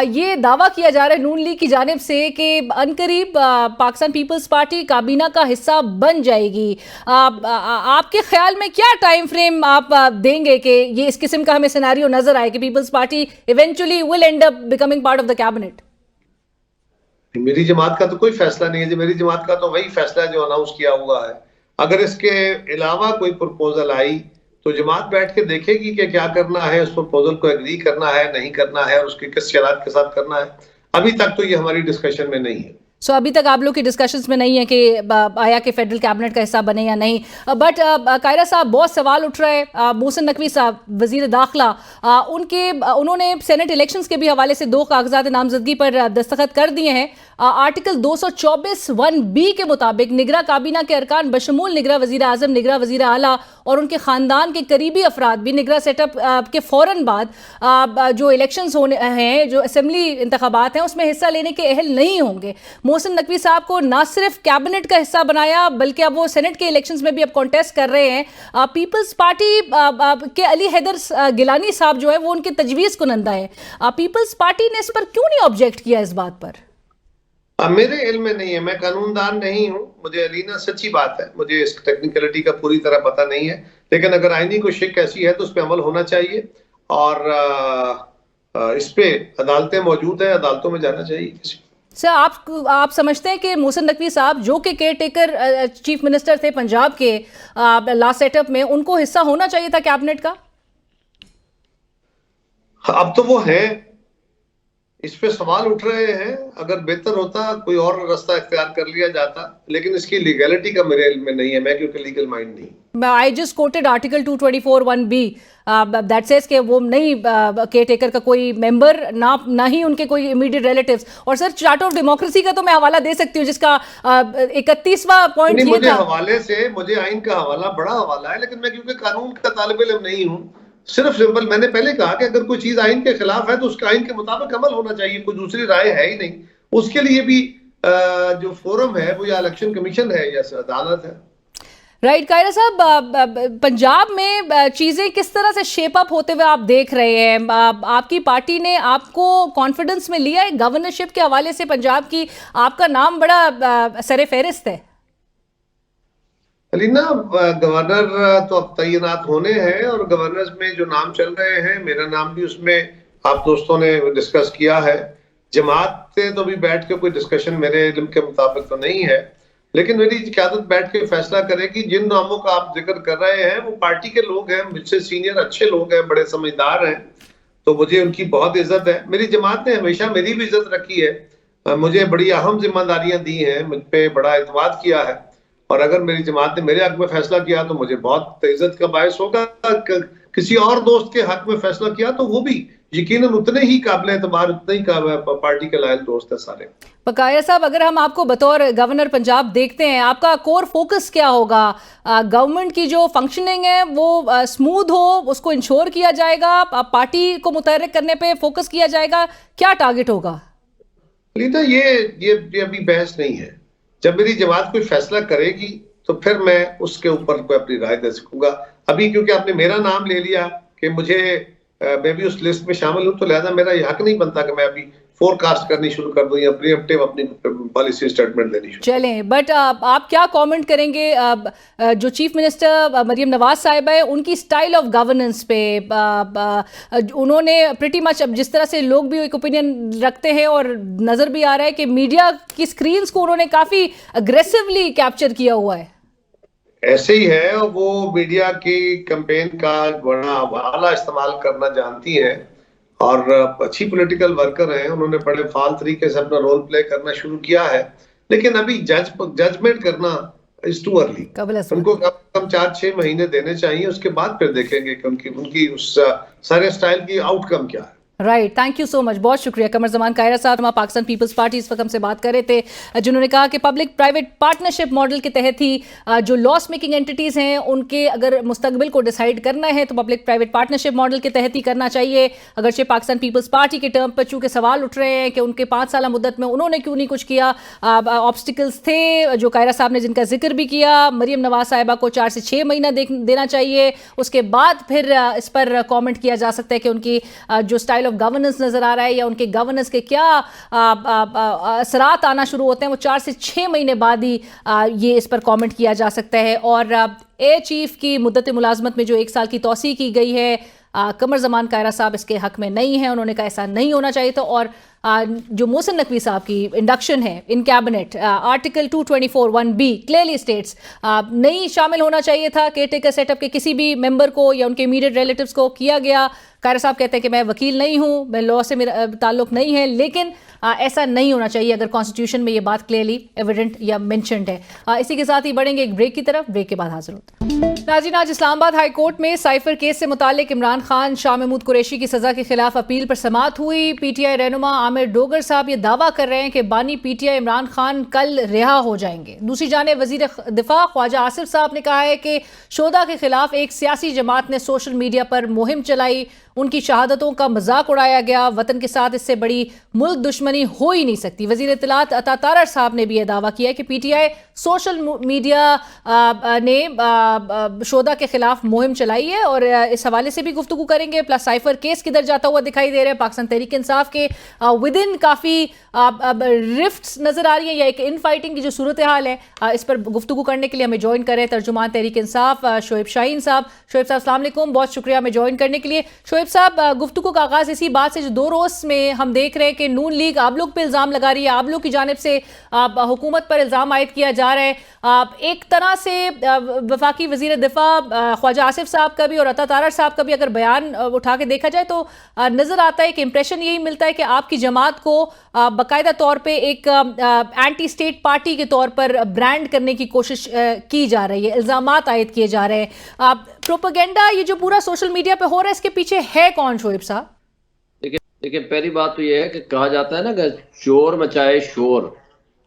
A: ये दावा किया जा रहा है नून लीग की जानिब से कि अनकरीब पाकिस्तान पीपल्स पार्टी काबीना का हिस्सा बन जाएगी। आपके ख्याल में क्या टाइम फ्रेम आप देंगे कि ये इस किस्म का हमें सिनेरियो नजर आए कि Peoples Party eventually will end up becoming part of the cabinet?
E: मेरी जमात का तो कोई फैसला नहीं है। मेरी जमात का तो वही फैसला है जो अनाउंस किया हुआ है। अगर इसके अलावा कोई प्रपोजल आई तो जमात बैठ के देखेगी कि क्या करना है, उस प्रपोजल को एग्री करना है नहीं करना है और उसके किस शरात के साथ करना है। अभी तक तो ये हमारी डिस्कशन में नहीं है।
A: सो अभी तक आप लोग की डिस्कशंस में नहीं है कि आया कि फेडरल कैबिनेट का हिस्सा बने या नहीं। बट कायरा साहब, बहुत सवाल उठ रहा है। मोहसिन नकवी साहब वजीर दाखिला, उन्होंने सेनेट इलेक्शंस के भी हवाले से 2 कागजात नामजदगी पर दस्तखत कर दिए हैं। आर्टिकल 224(1)B के मुताबिक निगरां काबीना के अरकान बशमूल निगरां वजीर आज़म, निगरां वजीर आला और उनके खानदान के करीबी अफराद भी निगरान सेटअप के फौरन बाद जो इलेक्शंस होने हैं, जो असेंबली इंतखाबात हैं, उसमें हिस्सा लेने के अहल नहीं होंगे। मोहसिन नकवी साहब को ना सिर्फ कैबिनेट का हिस्सा बनाया बल्कि अब वो सेनेट के इलेक्शंस में भी अब कॉन्टेस्ट कर रहे हैं। पीपल्स पार्टी के अली हैदर गिलानी साहब जो है वो उनके तजवीज़ कुनंदा है। पीपल्स पार्टी ने इस पर क्यों नहीं ऑब्जेक्ट किया इस बात पर?
E: मेरे इल्म में नहीं है, मैं कानूनदान नहीं हूं। मुझे अलीना, सच्ची बात है, मुझे इस टेक्निकलिटी का पूरी तरह पता नहीं है, लेकिन अगर आईनी कोई शिक ऐसी है तो उस पर अमल होना चाहिए और इस पे अदालतें मौजूद है, अदालतों में जाना चाहिए किसी।
A: सर, आप समझते हैं कि मोहसिन नकवी साहब जो कि केयर टेकर चीफ मिनिस्टर थे पंजाब के लास्ट सेटअप में, उनको हिस्सा होना चाहिए था कैबिनेट का?
E: अब तो वो है, इस पे सवाल उठ रहे हैं। अगर बेहतर होता कोई और रास्ता इख्तियार कर लिया जाता, लेकिन इसकी लीगैलिटी का मेरे इल्म में नहीं है, मैं क्योंकि लीगल माइंड नहीं।
A: I just coated article 224(1)(b that says कि वो नहीं केयर टेकर का कोई मेंबर, ना ही उनके कोई इमीडिएट रिलेटिव्स। और सर, चार्टर ऑफ डेमोक्रेसी का तो मैं हवाला दे सकती हूँ, जिसका 31वां पॉइंट ये
E: मुझे
A: था।
E: हवाले से, मुझे आइन का हवाला बड़ा हवाला है, लेकिन मैं क्योंकि कानून का तालिब इल्म नहीं हूँ, सिर्फ सिंपल मैंने पहले कहा कि अगर कोई चीज आइन के खिलाफ है तो उसका आइन के मुताबिक अमल होना चाहिए, कोई दूसरी राय है ही नहीं। उसके लिए भी जो फोरम है वो या इलेक्शन कमीशन है या अदालत है।
A: राइट कायरा साहब, पंजाब में चीजें किस तरह से शेप अप होते हुए आप देख रहे हैं? आपकी पार्टी ने आपको कॉन्फिडेंस में लिया है? गवर्नरशिप के हवाले से पंजाब की आपका नाम बड़ा सरे फहरिस्त है।
E: अलीना, गवर्नर तो अब तैनात होने हैं और गवर्नर्स में जो नाम चल रहे हैं, मेरा नाम भी उसमें आप दोस्तों ने डिस्कस किया है। जमात से तो भी बैठ के कोई डिस्कशन मेरे इल्म के मुताबिक तो नहीं है, लेकिन मेरी क़यादत बैठ के फैसला करेगी। जिन नामों का आप जिक्र कर रहे हैं वो पार्टी के लोग हैं, मुझसे सीनियर अच्छे लोग हैं, बड़े समझदार हैं, तो मुझे उनकी बहुत इज्जत है। मेरी जमात ने हमेशा मेरी भी इज्जत रखी है, मुझे बड़ी अहम जिम्मेदारियां दी हैं, मुझ पे बड़ा एतमाद किया है, और अगर मेरी जमात ने मेरे हक में फैसला किया तो मुझे बहुत इज्जत का बायस होगा। किसी और दोस्त के हक में फैसला किया तो वो भी यकीनन उतने ही काबिल एतबार, उतने ही पार्टी के लायक दोस्त है सारे।
A: पकाया साहब, अगर हम आपको बतौर गवर्नर पंजाब देखते हैं, आपका कोर फोकस क्या होगा? गवर्नमेंट की जो फंक्शनिंग है वो स्मूथ हो, उसको इंश्योर किया जाएगा, पार्टी को मुतहर्रिक करने पे फोकस किया जाएगा, क्या टारगेट होगा?
E: ये अभी बहस नहीं है। जब मेरी जमात कोई फैसला करेगी तो फिर मैं उसके ऊपर कोई अपनी राय दे सकूंगा। अभी क्योंकि आपने मेरा नाम ले लिया कि मैं भी उस लिस्ट में शामिल हूं, तो लिहाजा मेरा यह हक नहीं बनता कि मैं अभी फोरकास्ट करनी शुरू कर दूं या प्रीएम्प्टिव अपनी पॉलिसी स्टेटमेंट देनी शुरू।
A: चलें, बट आप क्या कमेंट करेंगे जो चीफ मिनिस्टर मरियम नवाज साहिब है, उनकी स्टाइल ऑफ गवर्नेंस पे? उन्होंने प्रिटी मच, अब जिस तरह से लोग भी एक ओपिनियन रखते हैं और नजर भी आ रहा है कि मीडिया की स्क्रीन्स को उन्होंने काफी अग्रेसिवली कैप्चर किया हुआ है।
E: ऐसे ही है, वो मीडिया की कैंपेन का बड़ा आला इस्तेमाल करना जानती हैं और अच्छी पॉलिटिकल वर्कर हैं। उन्होंने बड़े फाल तरीके से अपना रोल प्ले करना शुरू किया है, लेकिन अभी जजमेंट करना इज टू अर्ली। उनको कम 4-6 महीने देने चाहिए, उसके बाद फिर देखेंगे कि उनकी उस सारे स्टाइल की आउटकम क्या है।
A: Right, thank you so much, बहुत शुक्रिया। कमर जमान कायरा साहब पाकिस्तान पीपल्स पार्टी इस वक्त हमसे बात कर रहे थे, जिन्होंने कहा कि पब्लिक प्राइवेट पार्टनरशिप मॉडल के तहत ही जो लॉस मेकिंग एंटिटीज़ हैं उनके अगर मुस्तकबिल को डिसाइड करना है तो पब्लिक प्राइवेट पार्टनरशिप मॉडल के तहत ही करना चाहिए। अगरचे पाकिस्तान पीपल्स पार्टी के टर्म पर चूंकि सवाल उठ रहे हैं कि उनके 5 साल मुद्दत में उन्होंने क्यों नहीं कुछ किया, ऑब्स्टिकल्स थे जो कायरा साहब ने जिनका जिक्र भी किया। मरियम नवाज साहिबा को 4 से 6 महीना देना चाहिए, उसके बाद फिर इस पर कॉमेंट किया जा सकता है कि उनकी जो स्टाइल ऑफ गवर्नेंस नजर आ रहा है या उनके गवर्नेंस के क्या असरात आना शुरू होते हैं, वो 4 से 6 महीने बाद ही ये इस पर कमेंट किया जा सकता है। और एयर चीफ की मुद्दत मुलाजमत में जो 1 साल की तौसीह की गई है, कमर जमान कायरा साहब इसके हक में नहीं है, उन्होंने कहा ऐसा नहीं होना चाहिए था। और जो मोहसिन नकवी साहब की इंडक्शन है in cabinet, article 224(1)(b clearly states नहीं शामिल होना चाहिए था केयर टेकर सेटअप के किसी भी मेंबर को या उनके इमीडिएट रिलेटिव्स को, किया गया। कायरा साहब कहते हैं कि मैं वकील नहीं हूं, मैं लॉ से मेरा ताल्लुक नहीं है, लेकिन ऐसा नहीं होना चाहिए अगर कॉन्स्टिट्यूशन में ये बात क्लियरली एविडेंट या मेंशन्ड है। इसी के साथ ही बढ़ेंगे एक ब्रेक की तरफ, ब्रेक के बाद हाजिर होते हैं। नाज़रीन, आज इस्लामाबाद हाई कोर्ट में साइफर केस से मुतालिक इमरान खान, शाह महमूद कुरैशी की सजा के खिलाफ अपील पर समाअत हुई। पीटीआई रहनुमा आमिर डोगर साहब ये दावा कर रहे हैं कि बानी पीटीआई इमरान खान कल रिहा हो जाएंगे। दूसरी जानिब वजीर दिफा ख्वाजा आसिफ साहब ने कहा है कि शोधा के खिलाफ एक सियासी जमात ने सोशल मीडिया पर मुहिम चलाई, उनकी शहादतों का मजाक उड़ाया गया, वतन के साथ इससे बड़ी मुल्क दुश्मनी हो ही नहीं सकती। वजीर इत्तलात अता तारर साहब ने भी यह दावा किया कि पीटीआई सोशल मीडिया ने शोधा के खिलाफ मुहिम चलाई है और इस हवाले से भी गुफ्तगू करेंगे। प्लस साइफर केस किधर जाता हुआ दिखाई दे रहा है, पाकिस्तान तहरीक इंसाफ के विद इन काफ़ी रिफ्ट्स नजर आ रही है या एक इन फाइटिंग की जो सूरत हाल है, इस पर गुफ्तगू करने के लिए हमें ज्वाइन करें तर्जुमान तहरीक इंसाफ शोएब शाहीन साहब। शोएब साहब अस्सलाम वालेकुम, बहुत शुक्रिया हमें ज्वाइन करने के लिए। शोएब साहब, गुफ्तगू का आगाज इसी बात से जो 2 रोज में हम देख रहे हैं कि नून लीग आप लोग पे इल्जाम लगा रही है, आप लोग की जानिब से हुकूमत पर इल्जाम आयद किया जा रहा है। एक तरह से वफाकी वजीर दिफा ख्वाजा आसिफ साहब का भी और अता तारर साहब का भी अगर बयान उठा के देखा जाए तो नजर आता है कि इंप्रेशन यही मिलता है कि आपकी जमात को बाकायदा तौर पे एक एंटी स्टेट पार्टी के तौर पर ब्रांड करने की कोशिश की जा रही है, इल्जामात आयद किए जा रहे हैं। प्रोपेगेंडा ये जो पूरा सोशल मीडिया पे हो रहा है, इसके पीछे है कौन शोएब साहब?
C: देखिए पहली बात तो ये है कि कहा जाता है ना कि चोर मचाए शोर,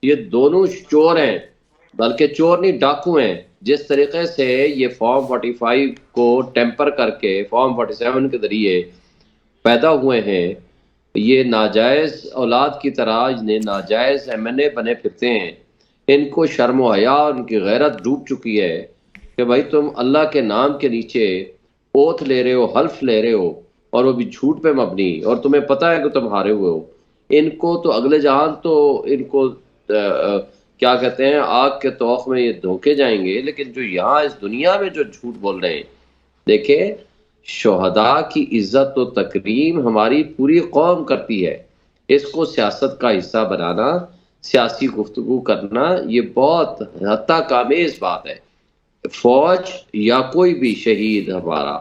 C: ये दोनों चोर हैं, बल्कि चोर नहीं डाकू हैं। जिस तरीके से ये फॉर्म 45 को टेम्पर करके फॉर्म 47 के जरिए पैदा हुए हैं, ये नाजायज औलाद की तरह इन्हें नाजायज MNA बने फिरते हैं। इनको शर्म व हया और उनकी गैरत डूब चुकी है कि भाई तुम अल्लाह के नाम के नीचे ओथ ले रहे हो, हल्फ ले रहे हो और वो भी झूठ पे मबनी, और तुम्हें पता है कि तुम हारे हुए हो। इनको तो अगले जहान तो इनको क्या कहते हैं आग के तोख में ये धोखे जाएंगे, लेकिन जो यहाँ इस दुनिया में जो झूठ बोल रहे हैं, देखें शोहदा की इज्जत तो तकरीम हमारी पूरी कौम करती है, इसको सियासत का हिस्सा बनाना, सियासी गुफ्तगू करना, ये बहुत हत्ता कामेज बात है। फौज या कोई भी शहीद हमारा,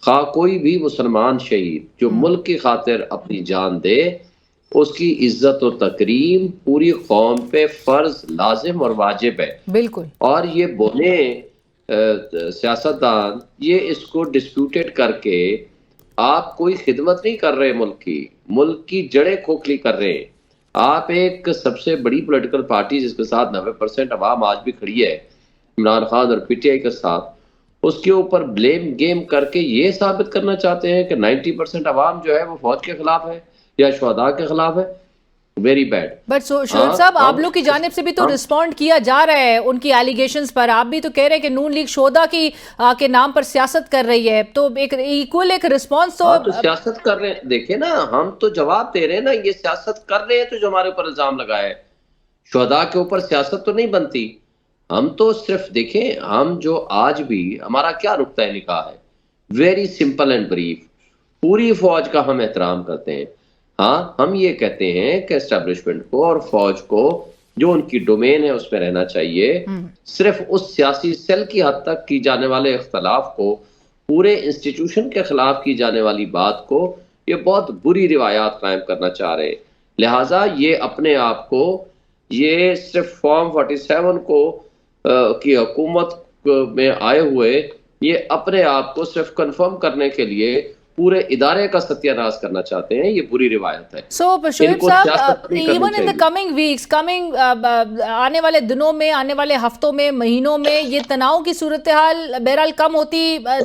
C: खा कोई भी मुसलमान शहीद जो मुल्क की खातिर अपनी जान दे, उसकी इज्जत और तकरीम पूरी कौम पे फर्ज लाजिम और वाजिब है।
A: बिल्कुल। और
C: ये बोले सियासतदान ये इसको डिस्प्यूटेड करके आप कोई खिदमत नहीं कर रहे, मुल्क की जड़ें खोखली कर रहे हैं। आप एक सबसे बड़ी पॉलिटिकल पार्टी जिसके साथ 90% अवाम आज भी खड़ी है इमरान खान और PTI के साथ, उसके ऊपर ब्लेम गेम करके ये साबित करना चाहते हैं कि 90% अवाम जो है वो फौज के खिलाफ है या शुहदा के खिलाफ है। Very bad.
A: बट शोएब साहब, आप लोग की जानिब से भी तो रिस्पॉन्ड किया जा रहा है उनकी एलिगेशंस पर। आप भी तो कह रहे हैं कि नून लीग शोधा की के नाम पर सियासत कर रही है, तो एक इक्वल एक रिस्पॉन्स तो
C: सियासत कर रहे हैं। देखिए ना, हम तो जवाब दे रहे हैं ना, ये सियासत कर रहे हैं तो जो हमारे ऊपर इल्जाम लगाए शुहदा के ऊपर सियासत तो नहीं बनती। हम तो सिर्फ देखें, हम जो आज भी हमारा क्या नुक्ता निकाह है, वेरी सिंपल एंड ब्रीफ, पूरी फौज का हम एहतराम करते हैं। हाँ, हम ये कहते हैं कि एस्टेब्लिशमेंट को और फौज को जो उनकी डोमेन है उसमें रहना चाहिए। सिर्फ उस सियासी सेल की हद तक की जाने वाले इख्तलाफ को, पूरे इंस्टीट्यूशन के खिलाफ की जाने वाली बात को, ये बहुत बुरी रिवायात कायम करना चाह रहे हैं। लिहाजा ये अपने आप को, ये सिर्फ फॉर्म 47 को की हुकूमत में आए हुए, ये अपने आप को सिर्फ कंफर्म करने के लिए पूरे इदारे का सत्यानाश करना चाहते हैं। ये बुरी रिवायत है।
A: शोएब साहब, even in the coming weeks, आने वाले दिनों में, आने वाले हफ्तों में, महीनों में ये तनाव की सूरत हाल बहरहाल कम होती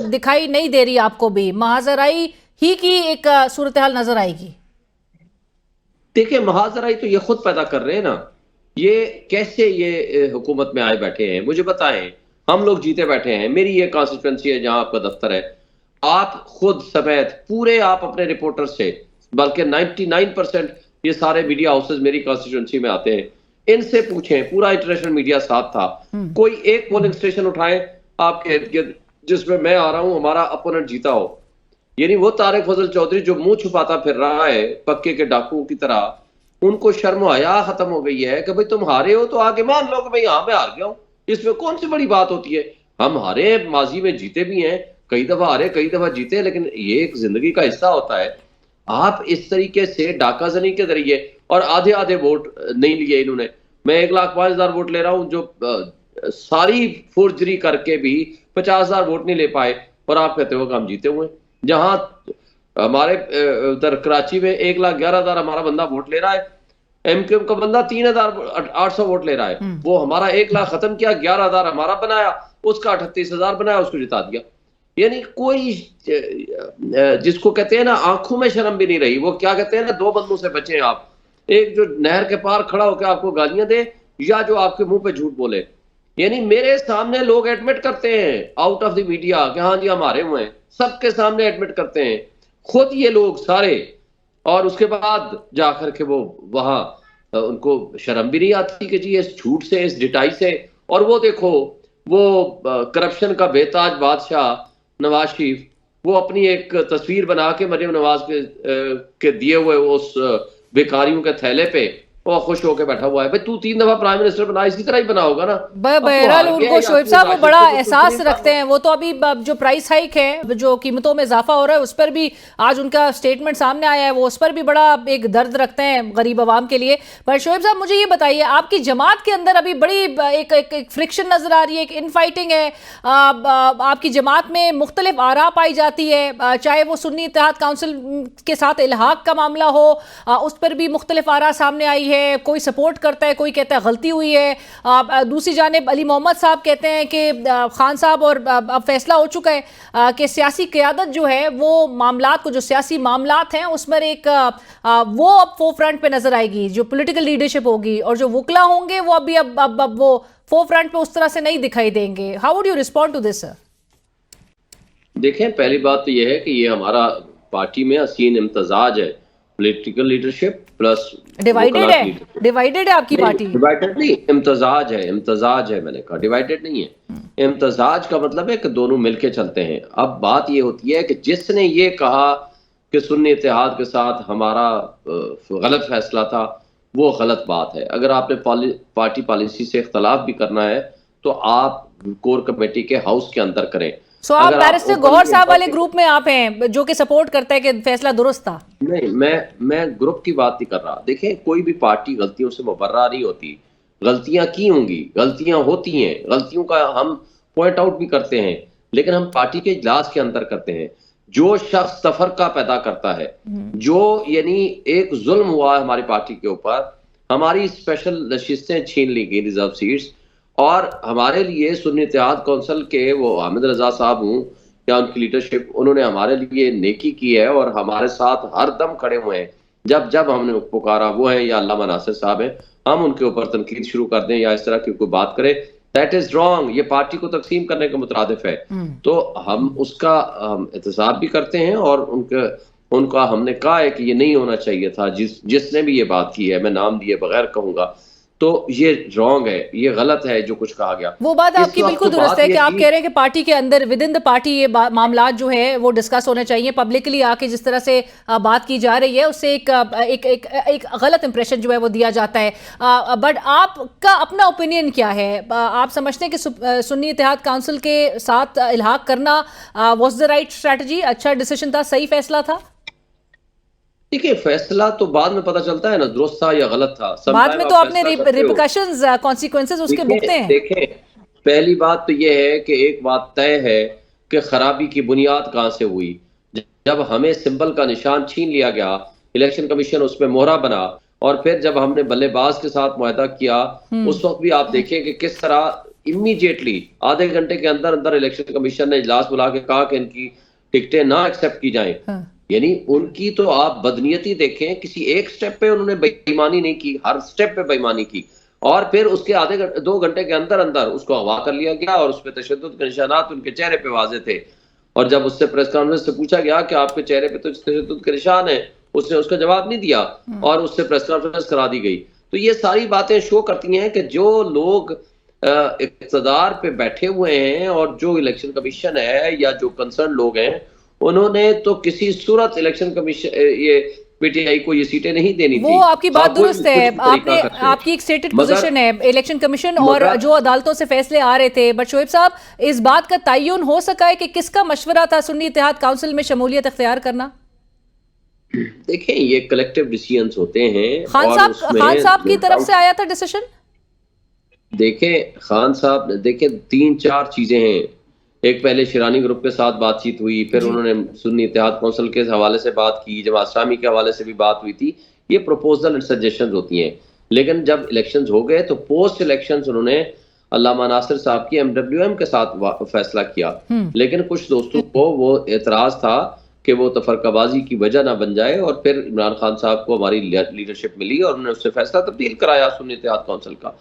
A: दिखाई नहीं दे रही आपको भी? महाजराई ही की एक सूरत हाल नजर आएगी?
C: देखिए, महाजराई तो ये खुद पैदा कर रहे हैं ना। ये कैसे ये हुकूमत में आए बैठे हैं, मुझे बताएं। हम लोग जीते बैठे हैं, मेरी ये कॉन्स्टिट्यूंसी है जहां आपका दफ्तर है, आप खुद समेत पूरे आप अपने रिपोर्टर से, बल्कि 99% ये सारे मीडिया हाउसेस मेरी कॉन्स्टिट्यूंसी में आते हैं, इनसे पूछें, पूरा इंटरनेशनल मीडिया साथ था। कोई एक पोलिंग स्टेशन उठाएं आपके इर्द गिर्द जिसमें मैं आ रहा हूं, हमारा अपोनेंट जीता हो। यानी वो तारिक फजल चौधरी जो मुंह छुपाता फिर रहा है पक्के के डाकुओं की तरह, उनको शर्म हया खत्म हो गई है कि भाई तुम हारे हो तो आगे मान लो कि भाई हाँ मैं हार गया हूं, इसमें कौन सी बड़ी बात होती है। हम हारे, माजी में जीते भी हैं, कई दफा हारे कई दफा जीते, लेकिन ये एक जिंदगी का हिस्सा होता है। आप इस तरीके से डाकाजनी के जरिए, और आधे आधे वोट नहीं लिए इन्होंने। मैं 1,05,000 वोट ले रहा हूं, जो सारी फोर्जरी करके भी 50,000 वोट नहीं ले पाए, और आप कहते हो कि हम जीते हुए। जहां हमारे उधर कराची में 1,11,000 हमारा बंदा वोट ले रहा है, एमक्यूएम का बंदा 3,800 वोट ले रहा है। वो हमारा 1 लाख खत्म किया, 11,000 हमारा बनाया, उसका 38,000 बनाया, उसको जिता दिया। यानी कोई जिसको कहते हैं ना आंखों में शर्म भी नहीं रही। वो क्या कहते हैं ना, दो बंदों से बचें आप, एक जो नहर के पार खड़ा होकर आपको गालियां दे, या जो आपके मुंह पे झूठ बोले। यानी मेरे सामने लोग एडमिट करते हैं आउट ऑफ द मीडिया कि हाँ जी हमारे हुए हैं, सबके सामने एडमिट करते हैं खुद ये लोग सारे, और उसके बाद जाकर के वो वहां उनको शर्म भी नहीं आती कि जी इस झूठ से, इस डिटाई से। और वो देखो, वो करप्शन का बेताज बादशाह नवाज शरीफ, वो अपनी एक तस्वीर बना के मरियम नवाज के दिए हुए उस भिखारियों के थैले पे वो खुश होकर बैठा हुआ है। भाई तू 3 दफा प्राइम मिनिस्टर बना, इसी तरह ही बना होगा ना।
A: बहरहाल उनको शोएब साहब वो बड़ा एहसास रखते हैं। वो तो अभी जो प्राइस हाइक है, जो कीमतों में इजाफा हो रहा है, उस पर भी आज उनका स्टेटमेंट सामने आया है, वो उस पर भी बड़ा एक दर्द रखते हैं गरीब आवाम के लिए। पर शोएब साहब मुझे ये बताइए, आपकी जमात के अंदर अभी बड़ी एक फ्रिक्शन नजर आ रही है, एक इनफाइटिंग है। आपकी जमात में मुख्तलिफ आरा पाई जाती है, चाहे वो सुन्नी इत्तेहाद काउंसिल के साथ इल्हाक का मामला हो, उस पर भी मुख्तलिफ आरा सामने आई है। कोई सपोर्ट करता है, कोई कहता है गलती हुई है। दूसरी जानिब अली मोहम्मद साहब कहते हैं कि खान साहब और अब फैसला हो चुका है कि सियासी क़यादत जो है वो मामलात को, जो सियासी मामलात हैं उसमें एक वो अब फो फ्रंट पे नजर आएगी, जो पॉलिटिकल लीडरशिप होगी, और जो वकला होंगे वो अभी अब वो फो फ्रंट पे उस तरह से नहीं दिखाई देंगे। How would you respond to this?
C: देखें, पहली बात तो ये है कि ये हमारा पार्टी में हसीन इम्तजाज है, पॉलिटिकल लीडरशिप प्लस
A: डिवाइडेड है। डिवाइडेड है आपकी पार्टी?
C: डिवाइडेड नहीं, इम्तजाज है। इम्तजाज है, मैंने कहा डिवाइडेड नहीं है। इम्तजाज का मतलब है कि दोनों मिलके चलते हैं। अब बात ये होती है कि जिसने ये कहा कि सुन्नी इत्तेहाद के साथ हमारा गलत फैसला था, वो गलत बात है। अगर आपने पार्टी पॉलिसी से इख्तलाफ भी करना है तो आप कोर कमेटी के हाउस के अंदर करें।
A: सो आप बैरिस्टर गौहर साहब वाले ग्रुप में आप हैं जो कि सपोर्ट करता है कि फैसला दुरुस्त था?
C: नहीं, मैं ग्रुप की बात नहीं कर रहा। देखें, कोई भी पार्टी गलतियों से मुबर्रा नहीं होती। गलतियां की होंगी, गलतियां होती हैं, गलतियों का हम पॉइंट आउट भी करते हैं, लेकिन हम पार्टी के इजलास के अंदर करते हैं। जो शख्स तफरका पैदा करता है, जो यानी एक जुल्म हुआ है हमारी पार्टी के ऊपर, हमारी स्पेशल नशिस्तें छीन ली गई, रिजर्व सीट्स, और हमारे लिए सुन्नी इत्तेहाद काउंसिल के वो हामिद रजा साहब हूँ या उनकी लीडरशिप, उन्होंने हमारे लिए नेकी की है और हमारे साथ हर दम खड़े हुए हैं। जब जब हमने पुकारा, वो है या अल्लामा नासिर साहब हैं, हम उनके ऊपर तनकीद शुरू कर दें या इस तरह की कोई बात करें, दैट इज रॉन्ग। ये पार्टी को तकसीम करने के मुतरादिफ है। तो हम उसका एहतसाब भी करते हैं, और उनका हमने कहा है कि ये नहीं होना चाहिए था। जिसने भी ये बात की है, मैं नाम दिए बगैर कहूंगा, तो ये रॉन्ग है, ये गलत है जो कुछ कहा गया।
A: वो बात आपकी बिल्कुल दुरुस्त है कि आप कह रहे हैं कि पार्टी के अंदर विद इन द पार्टी ये मामलात जो है वो डिस्कस होने चाहिए। पब्लिकली आके जिस तरह से बात की जा रही है उससे एक गलत इंप्रेशन जो है वो दिया जाता है। बट आपका अपना ओपिनियन क्या है? आप समझते हैं कि सुन्नी इत्तेहाद काउंसिल के साथ इल्हाक करना वाज द राइट स्ट्रैटेजी, अच्छा डिसीजन था, सही फैसला था?
C: देखिए, फैसला तो बाद में पता चलता है ना, दुरुस्त था या गलत था।
A: बाद में तो आपने रिपरकशंस, कॉन्सिक्वेंसेस उसके भुगते हैं।
C: देखें, पहली बात तो ये है कि एक बात तय है कि खराबी की बुनियाद कहां से हुई। जब हमें सिंबल का निशान छीन लिया गया, इलेक्शन कमीशन उसमें मोहरा बना, और फिर जब हमने बल्लेबाज के साथ मुआहदा किया, उस वक्त भी आप देखें कि किस तरह इमीडिएटली आधे घंटे के अंदर अंदर इलेक्शन कमीशन ने इजलास बुला के कहा कि इनकी टिकटें ना एक्सेप्ट की जाएं। यानी उनकी तो आप बदनीयती देखें, किसी एक स्टेप पे उन्होंने बेईमानी नहीं की, हर स्टेप पे बेईमानी की। और फिर उसके आधे 2 घंटे के अंदर अंदर उसको अगवा कर लिया गया, और उस पर तशद्दुद के निशानात उनके चेहरे पे वाजे थे। और जब उससे प्रेस कॉन्फ्रेंस से पूछा गया कि आपके चेहरे पे तो तशद्दुद के निशान है, उसने उसका जवाब नहीं दिया और उससे प्रेस कॉन्फ्रेंस करा दी गई। तो ये सारी बातें शो करती हैं कि जो लोग इक़्तिदार पे बैठे हुए हैं और जो इलेक्शन कमीशन है या जो कंसर्न लोग हैं, उन्होंने तो किसी सूरत इलेक्शन कमीशन ये पीटीआई को ये सीटें नहीं देनी थी।
A: वो आपकी बात दुरुस्त है, आपने आपकी एक स्टेटेड पोजीशन है इलेक्शन कमीशन और जो अदालतों से फैसले आ रहे थे। बट शोएब साहब, इस बात का तयन हो सका है कि किसका मशवरा था सुन्नी इत्तेहाद काउंसिल में शमूलियत इख्तियार करना?
C: देखें, ये कलेक्टिव डिसीजंस होते हैं।
A: खान साहब की तरफ से आया था डिसीजन?
C: देखें, खान साहब, देखें 3-4 चीजें हैं। एक पहले शिरानी ग्रुप के साथ बातचीत हुई, फिर उन्होंने सुन्नी इत्तेहाद कौंसिल के हवाले से बात की, जमात इस्लामी के हवाले से भी बात हुई थी। ये प्रपोजल एंड सजेशन होती हैं, लेकिन जब इलेक्शंस हो गए तो पोस्ट इलेक्शंस उन्होंने अल्लामा नासिर साहब की MWM के साथ फैसला किया। लेकिन कुछ दोस्तों को वो एतराज था कि वो तफरकाबाजी की वजह ना बन जाए, और फिर इमरान खान साहब को हमारी लीडरशिप मिली और उन्होंने उससे फैसला तब्दील कराया सुन्नी इत्तेहाद कौंसिल का।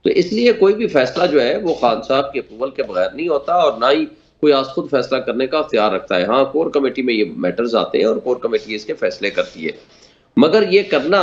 C: तो इसलिए कोई भी फैसला जो है वो खान साहब के अप्रूवल के बगैर नहीं होता, और ना ही कोई आज खुद फैसला करने का अख्तियार रखता है। हाँ, कोर कमेटी में ये मैटर्स आते हैं और कोर कमेटी इसके फैसले करती है, मगर ये करना,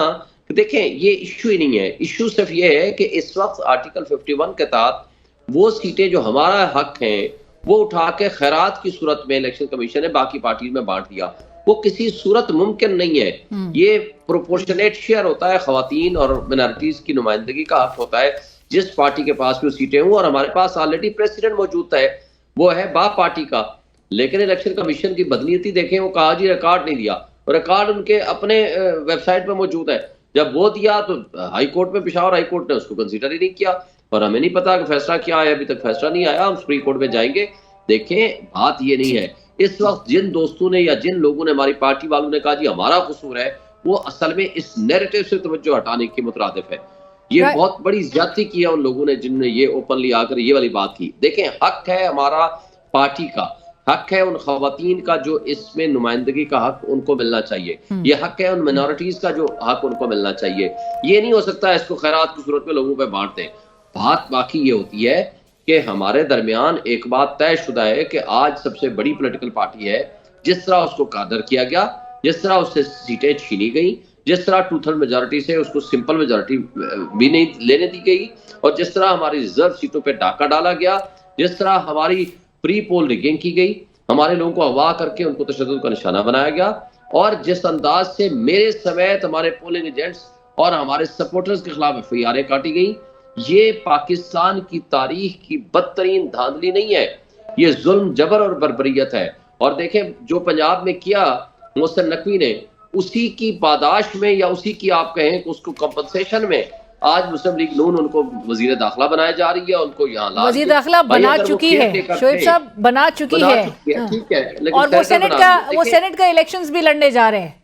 C: देखें, ये इश्यू ही नहीं है। इश्यू सिर्फ ये है कि इस वक्त आर्टिकल 51 के तहत वो सीटें जो हमारा हक हैं वो उठा के खैरात की सूरत में इलेक्शन कमीशन ने बाकी पार्टी में बांट दिया। वो किसी सूरत मुमकिन नहीं है। ये प्रोपोर्शनेट शेयर होता है, खवातीन और मिनॉरिटीज की नुमाइंदगी का हक होता है जिस पार्टी के पास भी सीटें हों। और हमारे पास ऑलरेडी प्रेसिडेंट मौजूद है, वो है बाप पार्टी का, लेकिन इलेक्शन कमीशन की बदनीयती देखें, वो कहा जी रिकॉर्ड नहीं दिया, और रिकॉर्ड उनके अपने वेबसाइट पर मौजूद है। जब वो दिया तो हाई कोर्ट में, पेशावर हाई कोर्ट ने उसको कंसीडर ही नहीं किया, और हमें नहीं पता कि फैसला क्या है, अभी तक फैसला नहीं आया। हम सुप्रीम कोर्ट में जाएंगे। देखें, बात ये नहीं है, इस वक्त जिन दोस्तों ने या जिन लोगों ने, हमारी पार्टी वालों ने कहा जी हमारा कसूर है, वो असल में इस नैरेटिव से तवज्जो हटाने के मुतरादिफ है। ये बहुत बड़ी ज्यादती की है उन लोगों ने जिन्होंने ये ओपनली आकर ये वाली बात की। देखें, हक है हमारा पार्टी का, हक है उन खवातीन का जो इसमें नुमाइंदगी का हक उनको मिलना चाहिए, ये हक है उन मिनॉरिटीज का जो हक उनको मिलना चाहिए। ये नहीं हो सकता इसको खैरात की सूरत में लोगों पे बांट दें। बात बाकी ये होती है कि हमारे दरमियान एक बात तयशुदा है कि आज सबसे बड़ी पॉलिटिकल पार्टी है, जिस तरह उसको कादर किया गया, जिस तरह उससे सीटें छीनी गई, जिस तरह 2/3 मेजॉरिटी से उसको सिंपल मेजॉरिटी भी नहीं लेने दी गई, और जिस तरह हमारी रिजर्व सीटों पे डाका डाला गया, जिस तरह हमारी प्री पोल रिगिंग की गई, हमारे लोगों को अगवा करके उनको तशद्दुद का निशाना बनाया गया, और जिस अंदाज से मेरे समेत हमारे पोलिंग एजेंट्स और हमारे सपोर्टर्स के खिलाफ FIR काटी गई, ये पाकिस्तान की तारीख की बदतरीन धांधली नहीं है, ये जुल्म, जबर और बर्बरियत है। और देखें, जो पंजाब में किया मोहसिन नकवी ने, उसी की पादाश में या उसी की आप कहें कि उसको कंपनसेशन में आज मुस्लिम लीग नून उनको वजीर दाखिला बनाया जा रही है, उनको यहाँ
A: वजीर दाखिला बना चुकी है, शोएब साहब बना चुकी है,
C: ठीक है,
A: और वो सेनेट का इलेक्शंस भी लड़ने जा रहे हैं।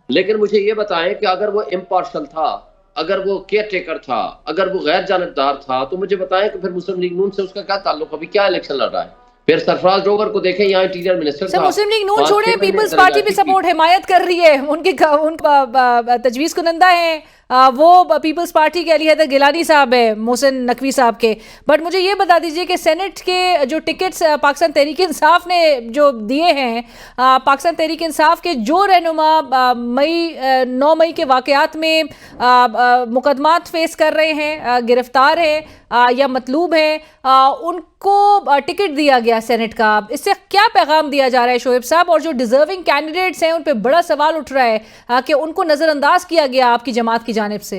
C: लेकिन मुझे ये बताएं कि अगर वो इम्पार्शल था, अगर वो केयर टेकर था, अगर वो गैर जानबदार था, तो मुझे बताएं कि फिर मुस्लिम लीग नून से उसका क्या ताल्लुक, अभी क्या इलेक्शन लड़ रहा है? फिर सरफराज डोगर को देखें, यहाँ इंटीरियर मिनिस्टर था।
A: मुस्लिम लीग नून छोड़े, पीपल्स पार्टी भी सपोर्ट हिमायत कर रही है, उनकी तजवीज़ कुनंदा है वो पीपल्स पार्टी के अली हैदर गिलानी साहब है, मोहसिन नकवी साहब के। बट मुझे ये बता दीजिए कि सेनेट के जो टिकट्स पाकिस्तान तहरीक इंसाफ ने जो दिए हैं, पाकिस्तान तहरीक इंसाफ के जो रहनुमा 9 मई के वाक़यात में मुकदमात फेस कर रहे हैं, गिरफ्तार हैं या मतलूब हैं, उनको टिकट दिया गया सेनेट का। इससे क्या पैगाम दिया जा रहा है शोएब साहब? और जो डिजर्विंग कैंडिडेट्स हैं उन पे बड़ा सवाल उठ रहा है कि उनको नजरअंदाज किया गया आपकी जमात की जानिब से।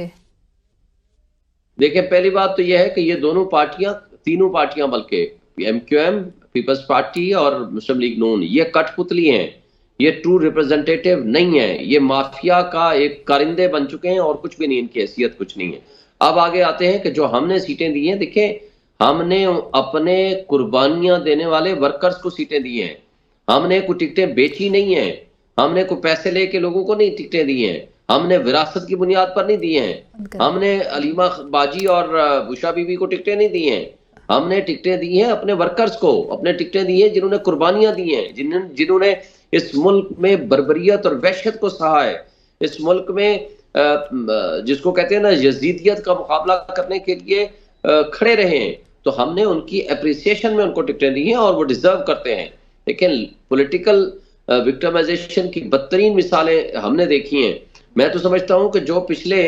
C: देखिए, पहली बात तो यह है कि ये दोनों पार्टियां, तीनों पार्टियां, बल्कि MQM, पीपल्स पार्टी और मुस्लिम लीग नून, ये कठपुतली हैं, ये ट्रू रिप्रेजेंटेटिव नहीं है, ये माफिया का एक कारिंदे बन चुके हैं और कुछ भी नहीं, इनकी हैसियत कुछ नहीं है। अब आगे आते हैं कि जो हमने सीटें दी हैं, देखें, हमने अपने कुर्बानियां देने वाले वर्कर्स को सीटें दी हैं, हमने कोई टिकटें बेची नहीं है, हमने कोई पैसे लेके लोगों को नहीं टिकटें दी हैं, हमने विरासत की बुनियाद पर नहीं दी हैं, हमने अलीमा बाजी और बुशा बीबी को टिकटें नहीं दी हैं, हमने टिकटें दी हैं अपने वर्कर्स को, अपने टिकटें दी हैं जिन्होंने कुर्बानियां दी हैं, जिन्होंने इस मुल्क में बर्बरियत और वहशत को सहा है, इस मुल्क में जिसको कहते हैं ना यजीदियत का मुकाबला करने के लिए खड़े रहे हैं। तो हमने उनकी एप्रिसिएशन में उनको टिकटें दी हैं और वो डिजर्व करते हैं। लेकिन पॉलिटिकल विक्टिमाइजेशन की बदतरीन मिसालें हमने देखी हैं। मैं तो समझता हूं कि जो पिछले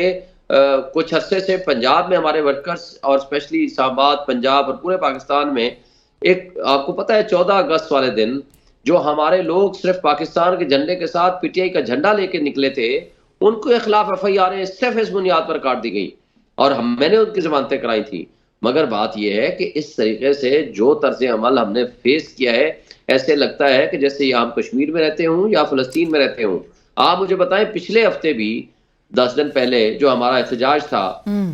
C: कुछ अरसे से पंजाब में हमारे वर्कर्स और स्पेशली इस्लामाबाद, पंजाब और पूरे पाकिस्तान में, एक आपको पता है 14 अगस्त वाले दिन जो हमारे लोग सिर्फ पाकिस्तान के झंडे के साथ PTI का झंडा लेके निकले थे, उनके खिलाफ FIR सिर्फ इस बुनियाद पर काट दी गई और मैंने उनकी जमानतें कराई थी। मगर बात यह है कि इस तरीके से जो तर्ज अमल हमने फेस किया है, ऐसे लगता है कि जैसे या हम कश्मीर में रहते हों या फ़लस्तीन में रहते हों। आप मुझे बताएं, पिछले हफ्ते भी 10 दिन पहले जो हमारा एहतजाज था,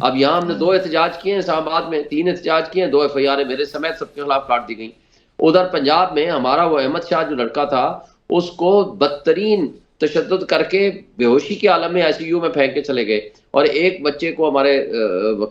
C: अब यहाँ हमने 2 एहतजाज किए हैं, इस्लामाबाद में 3 एहतजाज किए हैं, 2 FIR मेरे समेत सबके खिलाफ काट दी गई। उधर पंजाब में हमारा वो अहमद शाह जो लड़का था उसको बदतरीन तशद्दुद करके बेहोशी के आलम में ICU में फेंक के चले गए और एक बच्चे को हमारे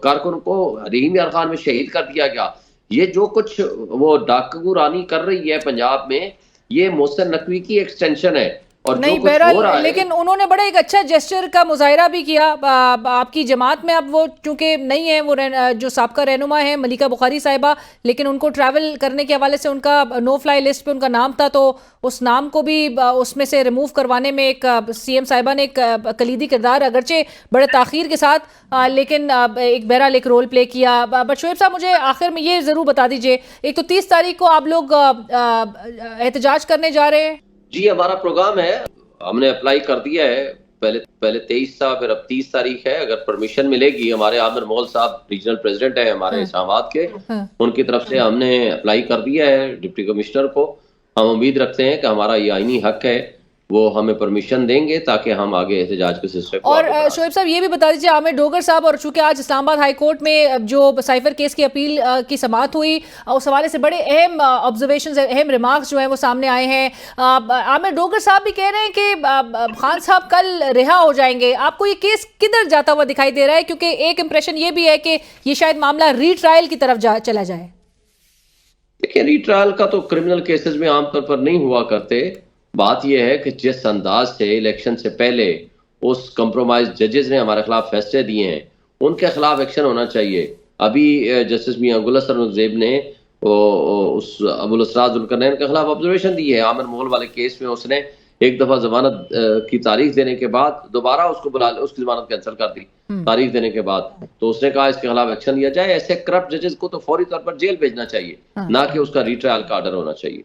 C: कारकुन को रहीम यार खान में शहीद कर दिया गया। ये जो कुछ वो डाकू रानी कर रही है पंजाब में, ये मोहसिन नकवी की एक्सटेंशन है। और
A: नहीं
C: जो कुछ
A: बहरहाल,
C: हो रहा है,
A: लेकिन उन्होंने बड़ा एक अच्छा जेस्चर का मुजाहिरा भी किया आपकी जमात में। अब वो चूंकि नहीं है, वो जो साबका रहनुमा है मलिका बुखारी साहिबा, लेकिन उनको ट्रैवल करने के हवाले से उनका नो फ्लाई लिस्ट पे उनका नाम था, तो उस नाम को भी उसमें से रिमूव करवाने में एक CM साहिबा ने एक कलीदी किरदार, अगरचे बड़े ताखीर के साथ, लेकिन एक बहरहाल एक रोल प्ले किया। बट शोएब साहब, मुझे आखिर में ये ज़रूर बता दीजिए, एक तो 30 तारीख को आप लोग एहतजाज करने जा रहे हैं?
C: जी हमारा प्रोग्राम है, हमने अप्लाई कर दिया है। पहले 23 था, फिर अब 30 तारीख है। अगर परमिशन मिलेगी, हमारे आमिर मोल साहब रीजनल प्रेसिडेंट है हमारे इस्लामाबाद के, उनकी तरफ से हमने अप्लाई कर दिया है डिप्टी कमिश्नर को। हम उम्मीद रखते हैं कि हमारा ये आईनी हक है, वो हमें परमिशन देंगे ताकि हम आगे एहतजाज के सिलसिले को।
A: और शोएब साहब ये भी बता दीजिए, आमिर डोगर साहब, और चूंकि आज इस्लामाबाद हाई कोर्ट में जो साइफर केस की अपील की समाअत हुई, उस हवाले से बड़े अहम ऑब्जर्वेशंस, अहम रिमार्क्स जो हैं वो सामने आए हैं। आमिर डोगर साहब भी कह रहे हैं कि खान साहब कल रिहा हो जाएंगे। आपको ये केस किधर जाता हुआ दिखाई दे रहा है? क्योंकि एक इंप्रेशन ये भी है कि ये शायद मामला रीट्रायल की तरफ चला जाए।
C: देखिए, रीट्रायल का तो क्रिमिनल केसेस में आमतौर पर नहीं हुआ करते। बात यह है कि जिस अंदाज से इलेक्शन से पहले उस कंप्रोमाइज जजेस ने हमारे खिलाफ फैसले दिए हैं, उनके खिलाफ एक्शन होना चाहिए। अभी जस्टिस मियां गुल हसन ज़ेब ने उस अबुल असरार जुल्करनैन के खिलाफ ऑब्जर्वेशन दी है। आमिर मोल वाले केस में उसने एक दफा जमानत की तारीख देने के बाद दोबारा उसको बुला, उसकी जमानत कैंसिल कर दी तारीख देने के बाद। तो उसने कहा इसके खिलाफ एक्शन लिया जाए। ऐसे करप्ट जजेस को तो फौरी तौर पर जेल भेजना चाहिए, ना कि उसका रीट्रायल का ऑर्डर होना चाहिए।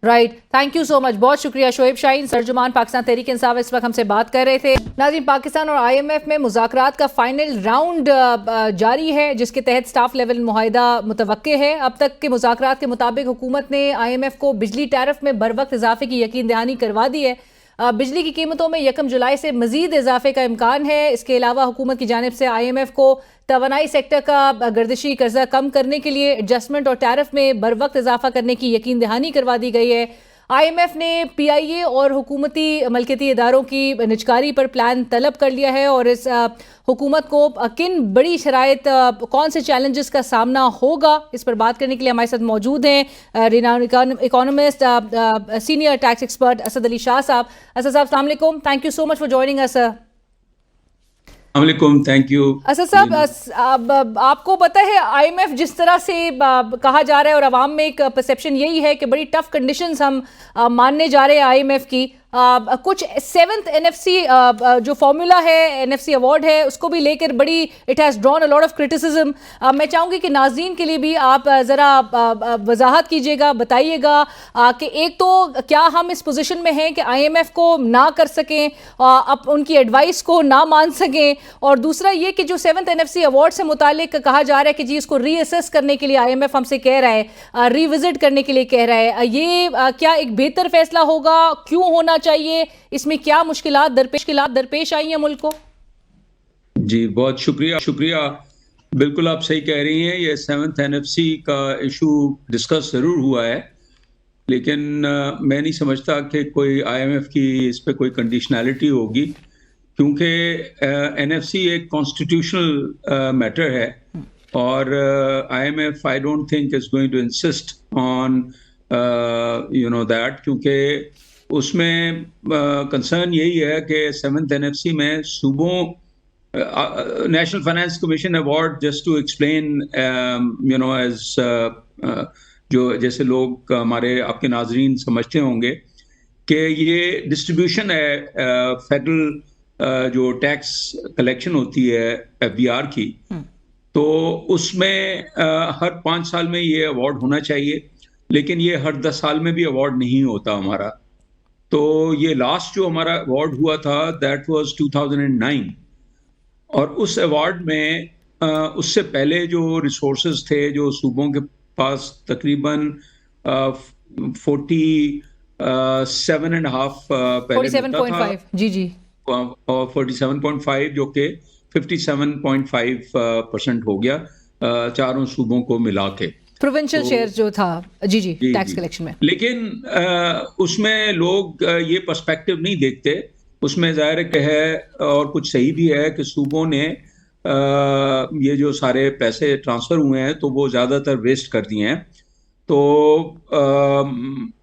A: Right, thank you so much, बहुत शुक्रिया। शोएब शाहीन, तर्जुमान पाकिस्तान तहरीक इंसाफ, इस वक्त हमसे बात कर रहे थे। नाज़रीन, पाकिस्तान और IMF में मुज़ाकरात का फाइनल राउंड जारी है, जिसके तहत स्टाफ लेवल मुआहिदा मुतवक्के है। अब तक के मुज़ाकरात के मुताबिक हुकूमत ने IMF को बिजली टैरिफ में बर वक्त इजाफे की यकीन दहानी करवा दी है। बिजली की कीमतों में 1 जुलाई से मजीद इजाफे का इम्कान है। इसके अलावा हुकूमत की जानिब से IMF को तवानाई सेक्टर का गर्दिशी कर्जा कम करने के लिए एडजस्टमेंट और टैरिफ में बर वक्त इजाफा करने की यकीन दहानी करवा दी गई है। IMF ने PIA और हुकूमती मलकियती इदारों की निजकारी पर प्लान तलब कर लिया है, और इस हुकूमत को किन बड़ी शराइत, कौन से चैलेंजेस का सामना होगा, इस पर बात करने के लिए हमारे साथ मौजूद हैं renowned economist, senior tax expert Asad Ali Shah साहब। असद साहब, अस्सलाम वालेकुम, thank you so much for joining us.
F: Thank you.
A: Asad साहब, आपको पता है IMF जिस तरह से कहा जा रहा है, और अवाम में एक परसेप्शन यही है कि बड़ी टफ कंडीशंस हम मानने जा रहे हैं IMF की। कुछ 7th NFC जो फॉर्मूला है, NFC अवार्ड है, उसको भी लेकर बड़ी it has drawn a lot of criticism. मैं चाहूँगी कि नाज़रीन के लिए भी आप ज़रा वजाहत कीजिएगा, बताइएगा कि एक तो क्या हम इस पोजीशन में हैं कि IMF को ना कर सकें, अब उनकी एडवाइस को ना मान सकें, और दूसरा ये कि जो 7th NFC अवार्ड से मुतालिक कहा जा रहा है कि जी इसको रीअसेस करने के लिए IMF हमसे कह रहा है, रिविजिट करने के लिए कह रहा है, ये क्या एक बेहतर फैसला होगा? क्यों होना चाहिए? इसमें क्या मुश्किलात दरपेश आई हैं मुल्क को?
F: जी, बहुत शुक्रिया। बिल्कुल आप सही कह रही हैं, ये 7th NFC का इशू डिस्कस जरूर हुआ है, लेकिन मैं नहीं समझता कि कोई IMF की इस पे कोई कंडीशनैलिटी होगी, क्योंकि NFC एक कॉन्स्टिट्यूशनल मैटर है, और IMF I don't think is going to insist on that, क्योंकि उसमें कंसर्न यही है कि 7th NFC में सूबों national finance commission award, just to explain as जो जैसे लोग हमारे आपके नाजरीन समझते होंगे कि ये डिस्ट्रीब्यूशन है फेडरल जो टैक्स कलेक्शन होती है FBR की, तो उसमें हर 5 साल में ये अवार्ड होना चाहिए, लेकिन ये हर 10 साल में भी अवार्ड नहीं होता हमारा। तो ये लास्ट जो हमारा अवार्ड हुआ था दैट वाज 2009, और उस अवार्ड में उससे पहले जो रिसोर्सेज थे जो सूबों के पास तकरीबन 47.5 पहले
A: 47.5 जी
F: और 47.5 जो कि 57.5% हो गया चारों सूबों को मिला के।
A: प्रोविंशियल शेयर जो था जी टैक्स कलेक्शन में।
F: लेकिन उसमें लोग ये पर्सपेक्टिव नहीं देखते। उसमें जाहिर है और कुछ सही भी है कि सूबों ने ये जो सारे पैसे ट्रांसफर हुए हैं तो वो ज्यादातर वेस्ट कर दिए हैं, तो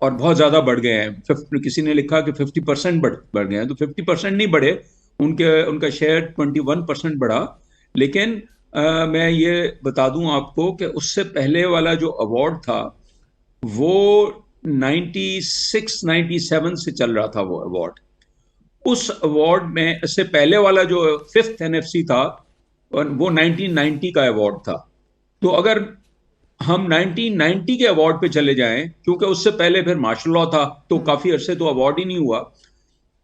F: और बहुत ज्यादा बढ़ गए हैं। किसी ने लिखा कि 50% बढ़ गए हैं, तो 50% नहीं बढ़े, उनका शेयर 21% बढ़ा। लेकिन मैं ये बता दूं आपको कि उससे पहले वाला जो अवार्ड था वो 96-97 से चल रहा था वो अवार्ड। उस अवार्ड में इससे पहले वाला जो 5th NFC था वो 1990 का अवार्ड था। तो अगर हम 1990 के अवार्ड पे चले जाएं, क्योंकि उससे पहले फिर मार्शल लॉ था तो काफी अरसे तो अवार्ड ही नहीं हुआ,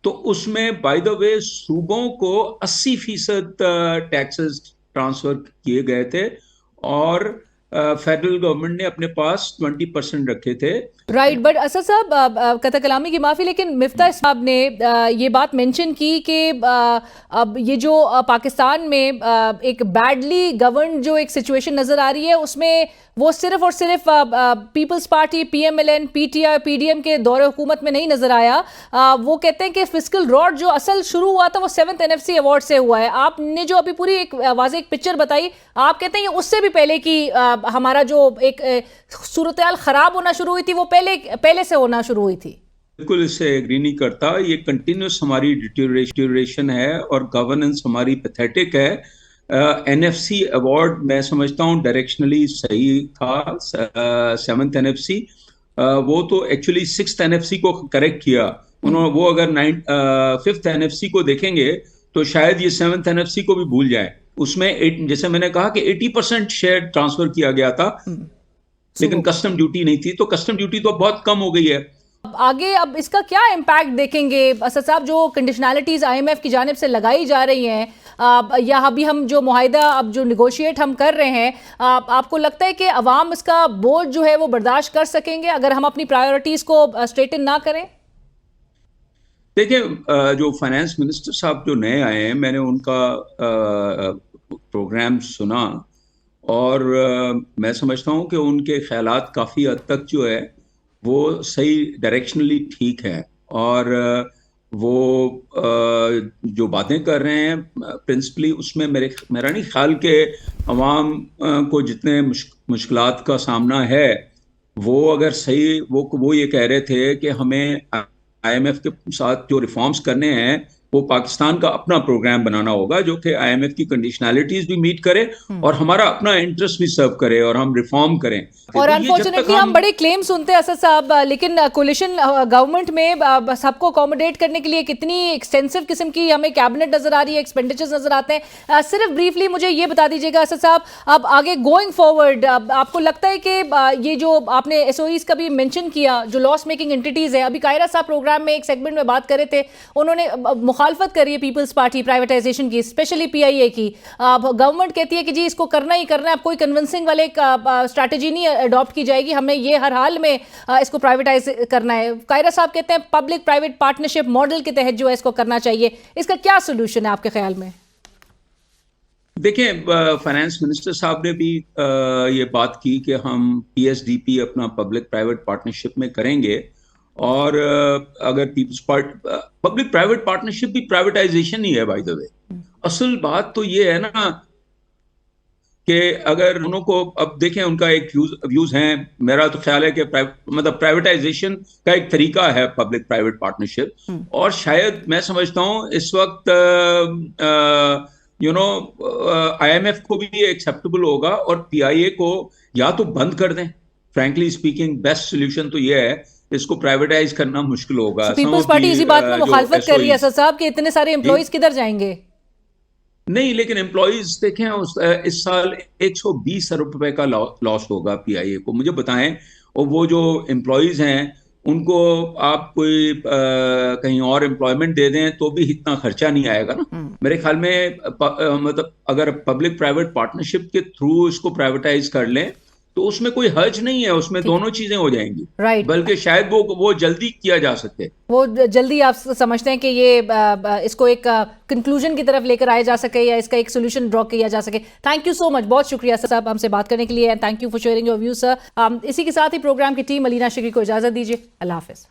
F: तो उसमें बाय द वे सूबों को 80% टैक्सेस ट्रांसफर किए गए थे और फेडरल गवर्नमेंट ने अपने पास 20% रखे थे।
A: राइट, बट असद साहब कथा कलामी की माफ़ी, लेकिन मिफ्ता साहब ने ये बात मेंशन की कि अब ये जो पाकिस्तान में एक बैडली गवर्न जो एक सिचुएशन नज़र आ रही है उसमें वो सिर्फ और सिर्फ Peoples Party, PMLN, PTI, PDM के दौरे हुकूमत में नहीं नज़र आया। वो कहते हैं कि फिस्कल रॉड जो असल शुरू हुआ था वो 7th NFC अवार्ड से हुआ है। आपने जो अभी पूरी एक वाज़ेह एक पिक्चर बताई, आप कहते हैं उससे भी पहले की हमारा जो एक सूरत हाल ख़राब होना शुरू हुई थी वो पहले से होना शुरू हुई थी।
F: बिल्कुल इससे एग्री नहीं करता। ये कंटिन्यूस हमारी डिटेरियोरेशन है और गवर्नेंस हमारी पैथेटिक है। NFC अवार्ड मैं समझता हूँ डायरेक्शनली सही था। 7th NFC वो तो एक्चुअली 6th NFC को करेक्ट किया उन्होंने। वो अगर 5th NFC को देखेंगे तो शायद ये 7th NFC को भी भूल जाए। उसमें जैसे मैंने कहा कि 80% शेयर ट्रांसफर किया गया था, लेकिन कस्टम ड्यूटी नहीं थी, तो कस्टम ड्यूटी तो बहुत कम हो गई है।
A: आगे अब इसका क्या इम्पैक्ट देखेंगे असद साहब? जो कंडीशनैलिटीज IMF की जानिब से लगाई जा रही हैं या अभी हम जो मुआहिदा अब जो निगोशिएट हम कर रहे हैं, आपको लगता है कि अवाम इसका बोझ जो है वो बर्दाश्त कर सकेंगे अगर हम अपनी प्रायोरिटीज को स्ट्रेटन ना करें?
F: देखिए, जो फाइनेंस मिनिस्टर साहब जो नए आए हैं, मैंने उनका प्रोग्राम सुना और मैं समझता हूँ कि उनके ख्यालात काफ़ी हद तक जो है वो सही डायरेक्शनली ठीक है। और वो जो बातें कर रहे हैं प्रिंसिपली उसमें मेरा नहीं ख्याल कि अवाम को जितने मुश्किलात का सामना है वो अगर सही वो ये कह रहे थे कि हमें IMF के साथ जो रिफॉर्म्स करने हैं वो पाकिस्तान का अपना प्रोग्राम बनाना होगा जो कि IMF की कंडीशनैलिटीज भी मीट करे और हमारा अपना इंटरेस्ट भी सर्व करे और हम रिफॉर्म करें।
A: और अनफॉर्चुनेटली हम बड़े क्लेम सुनते हैं असद साहब, लेकिन कोलिशन गवर्नमेंट में सबको अकोमोडेट करने के लिए कितनी एक्सटेंसिव किस्म की हमें कैबिनेट नजर आ रही है, एक्सपेंडिचर्स नजर आते हैं। सिर्फ ब्रीफली मुझे ये बता दीजिएगा असद साहब, अब आगे गोइंग फॉरवर्ड आपको लगता है कि ये जो आपने SOEs का भी मेंशन किया जो लॉस मेकिंग एंटिटीज है, अभी कायरा साहब प्रोग्राम में एक सेगमेंट में बात कर रहे थे, उन्होंने मुखालफत करी है पीपल्स पार्टी प्राइवेटाइजेशन की, स्पेशली PIA की। गवर्नमेंट कहती है कि जी इसको करना ही करना है, अब कोई कन्विंसिंग वाले स्ट्रैटेजी नहीं अडॉप्ट की जाएगी, हमें ये हर हाल में इसको प्राइवेटाइज करना है। कायरा साहब कहते हैं पब्लिक प्राइवेट पार्टनरशिप मॉडल के तहत जो है इसको करना चाहिए। इसका क्या सोल्यूशन है आपके ख्याल में?
F: देखिए, फाइनेंस मिनिस्टर साहब ने भी ये बात की कि हम PSDP अपना पब्लिक प्राइवेट पार्टनरशिप में करेंगे और अगर पब्लिक प्राइवेट पार्टनरशिप भी प्राइवेटाइजेशन ही है बाय द वे। असल बात तो ये है ना कि अगर उनको अब देखें उनका एक व्यूज हैं, मेरा तो ख्याल है कि मतलब प्राइवेटाइजेशन का एक तरीका है पब्लिक प्राइवेट पार्टनरशिप, और शायद मैं समझता हूँ इस वक्त IMF को भी ये एक्सेप्टेबल होगा और PIA को या तो बंद कर दें। फ्रैंकली स्पीकिंग बेस्ट सोल्यूशन तो ये है, इसको प्राइवेटाइज करना मुश्किल होगा।
A: पीपल्स पार्टी इसी बात में मुखालफत कर रही है असद साहब कि इतने सारे एम्प्लॉइज किधर जाएंगे?
F: नहीं, लेकिन एम्प्लॉइज देखें इस साल 120 अरब रुपए का लॉस होगा PIA को, मुझे बताएं। और वो जो एम्प्लॉइज हैं उनको आप कोई कहीं और एम्प्लॉयमेंट दे दें तो भी इतना खर्चा नहीं आएगा ना। मेरे ख्याल में मतलब अगर पब्लिक प्राइवेट पार्टनरशिप के थ्रू इसको प्राइवेटाइज कर लें तो उसमें कोई हर्ज नहीं है, उसमें दोनों चीजें हो जाएंगी।
A: राइट।
F: बल्कि शायद वो जल्दी किया जा सके,
A: वो जल्दी आप समझते हैं कि ये इसको एक कंक्लूजन की तरफ लेकर आया जा सके या इसका एक सोल्यूशन ड्रॉ किया जा सके। थैंक यू सो मच, बहुत शुक्रिया सर साहब हमसे बात करने के लिए, and thank you for sharing your views sir. इसी के साथ ही प्रोग्राम की टीम अलीना शिगरी को इजाजत दीजिए। अल्लाह हाफिज।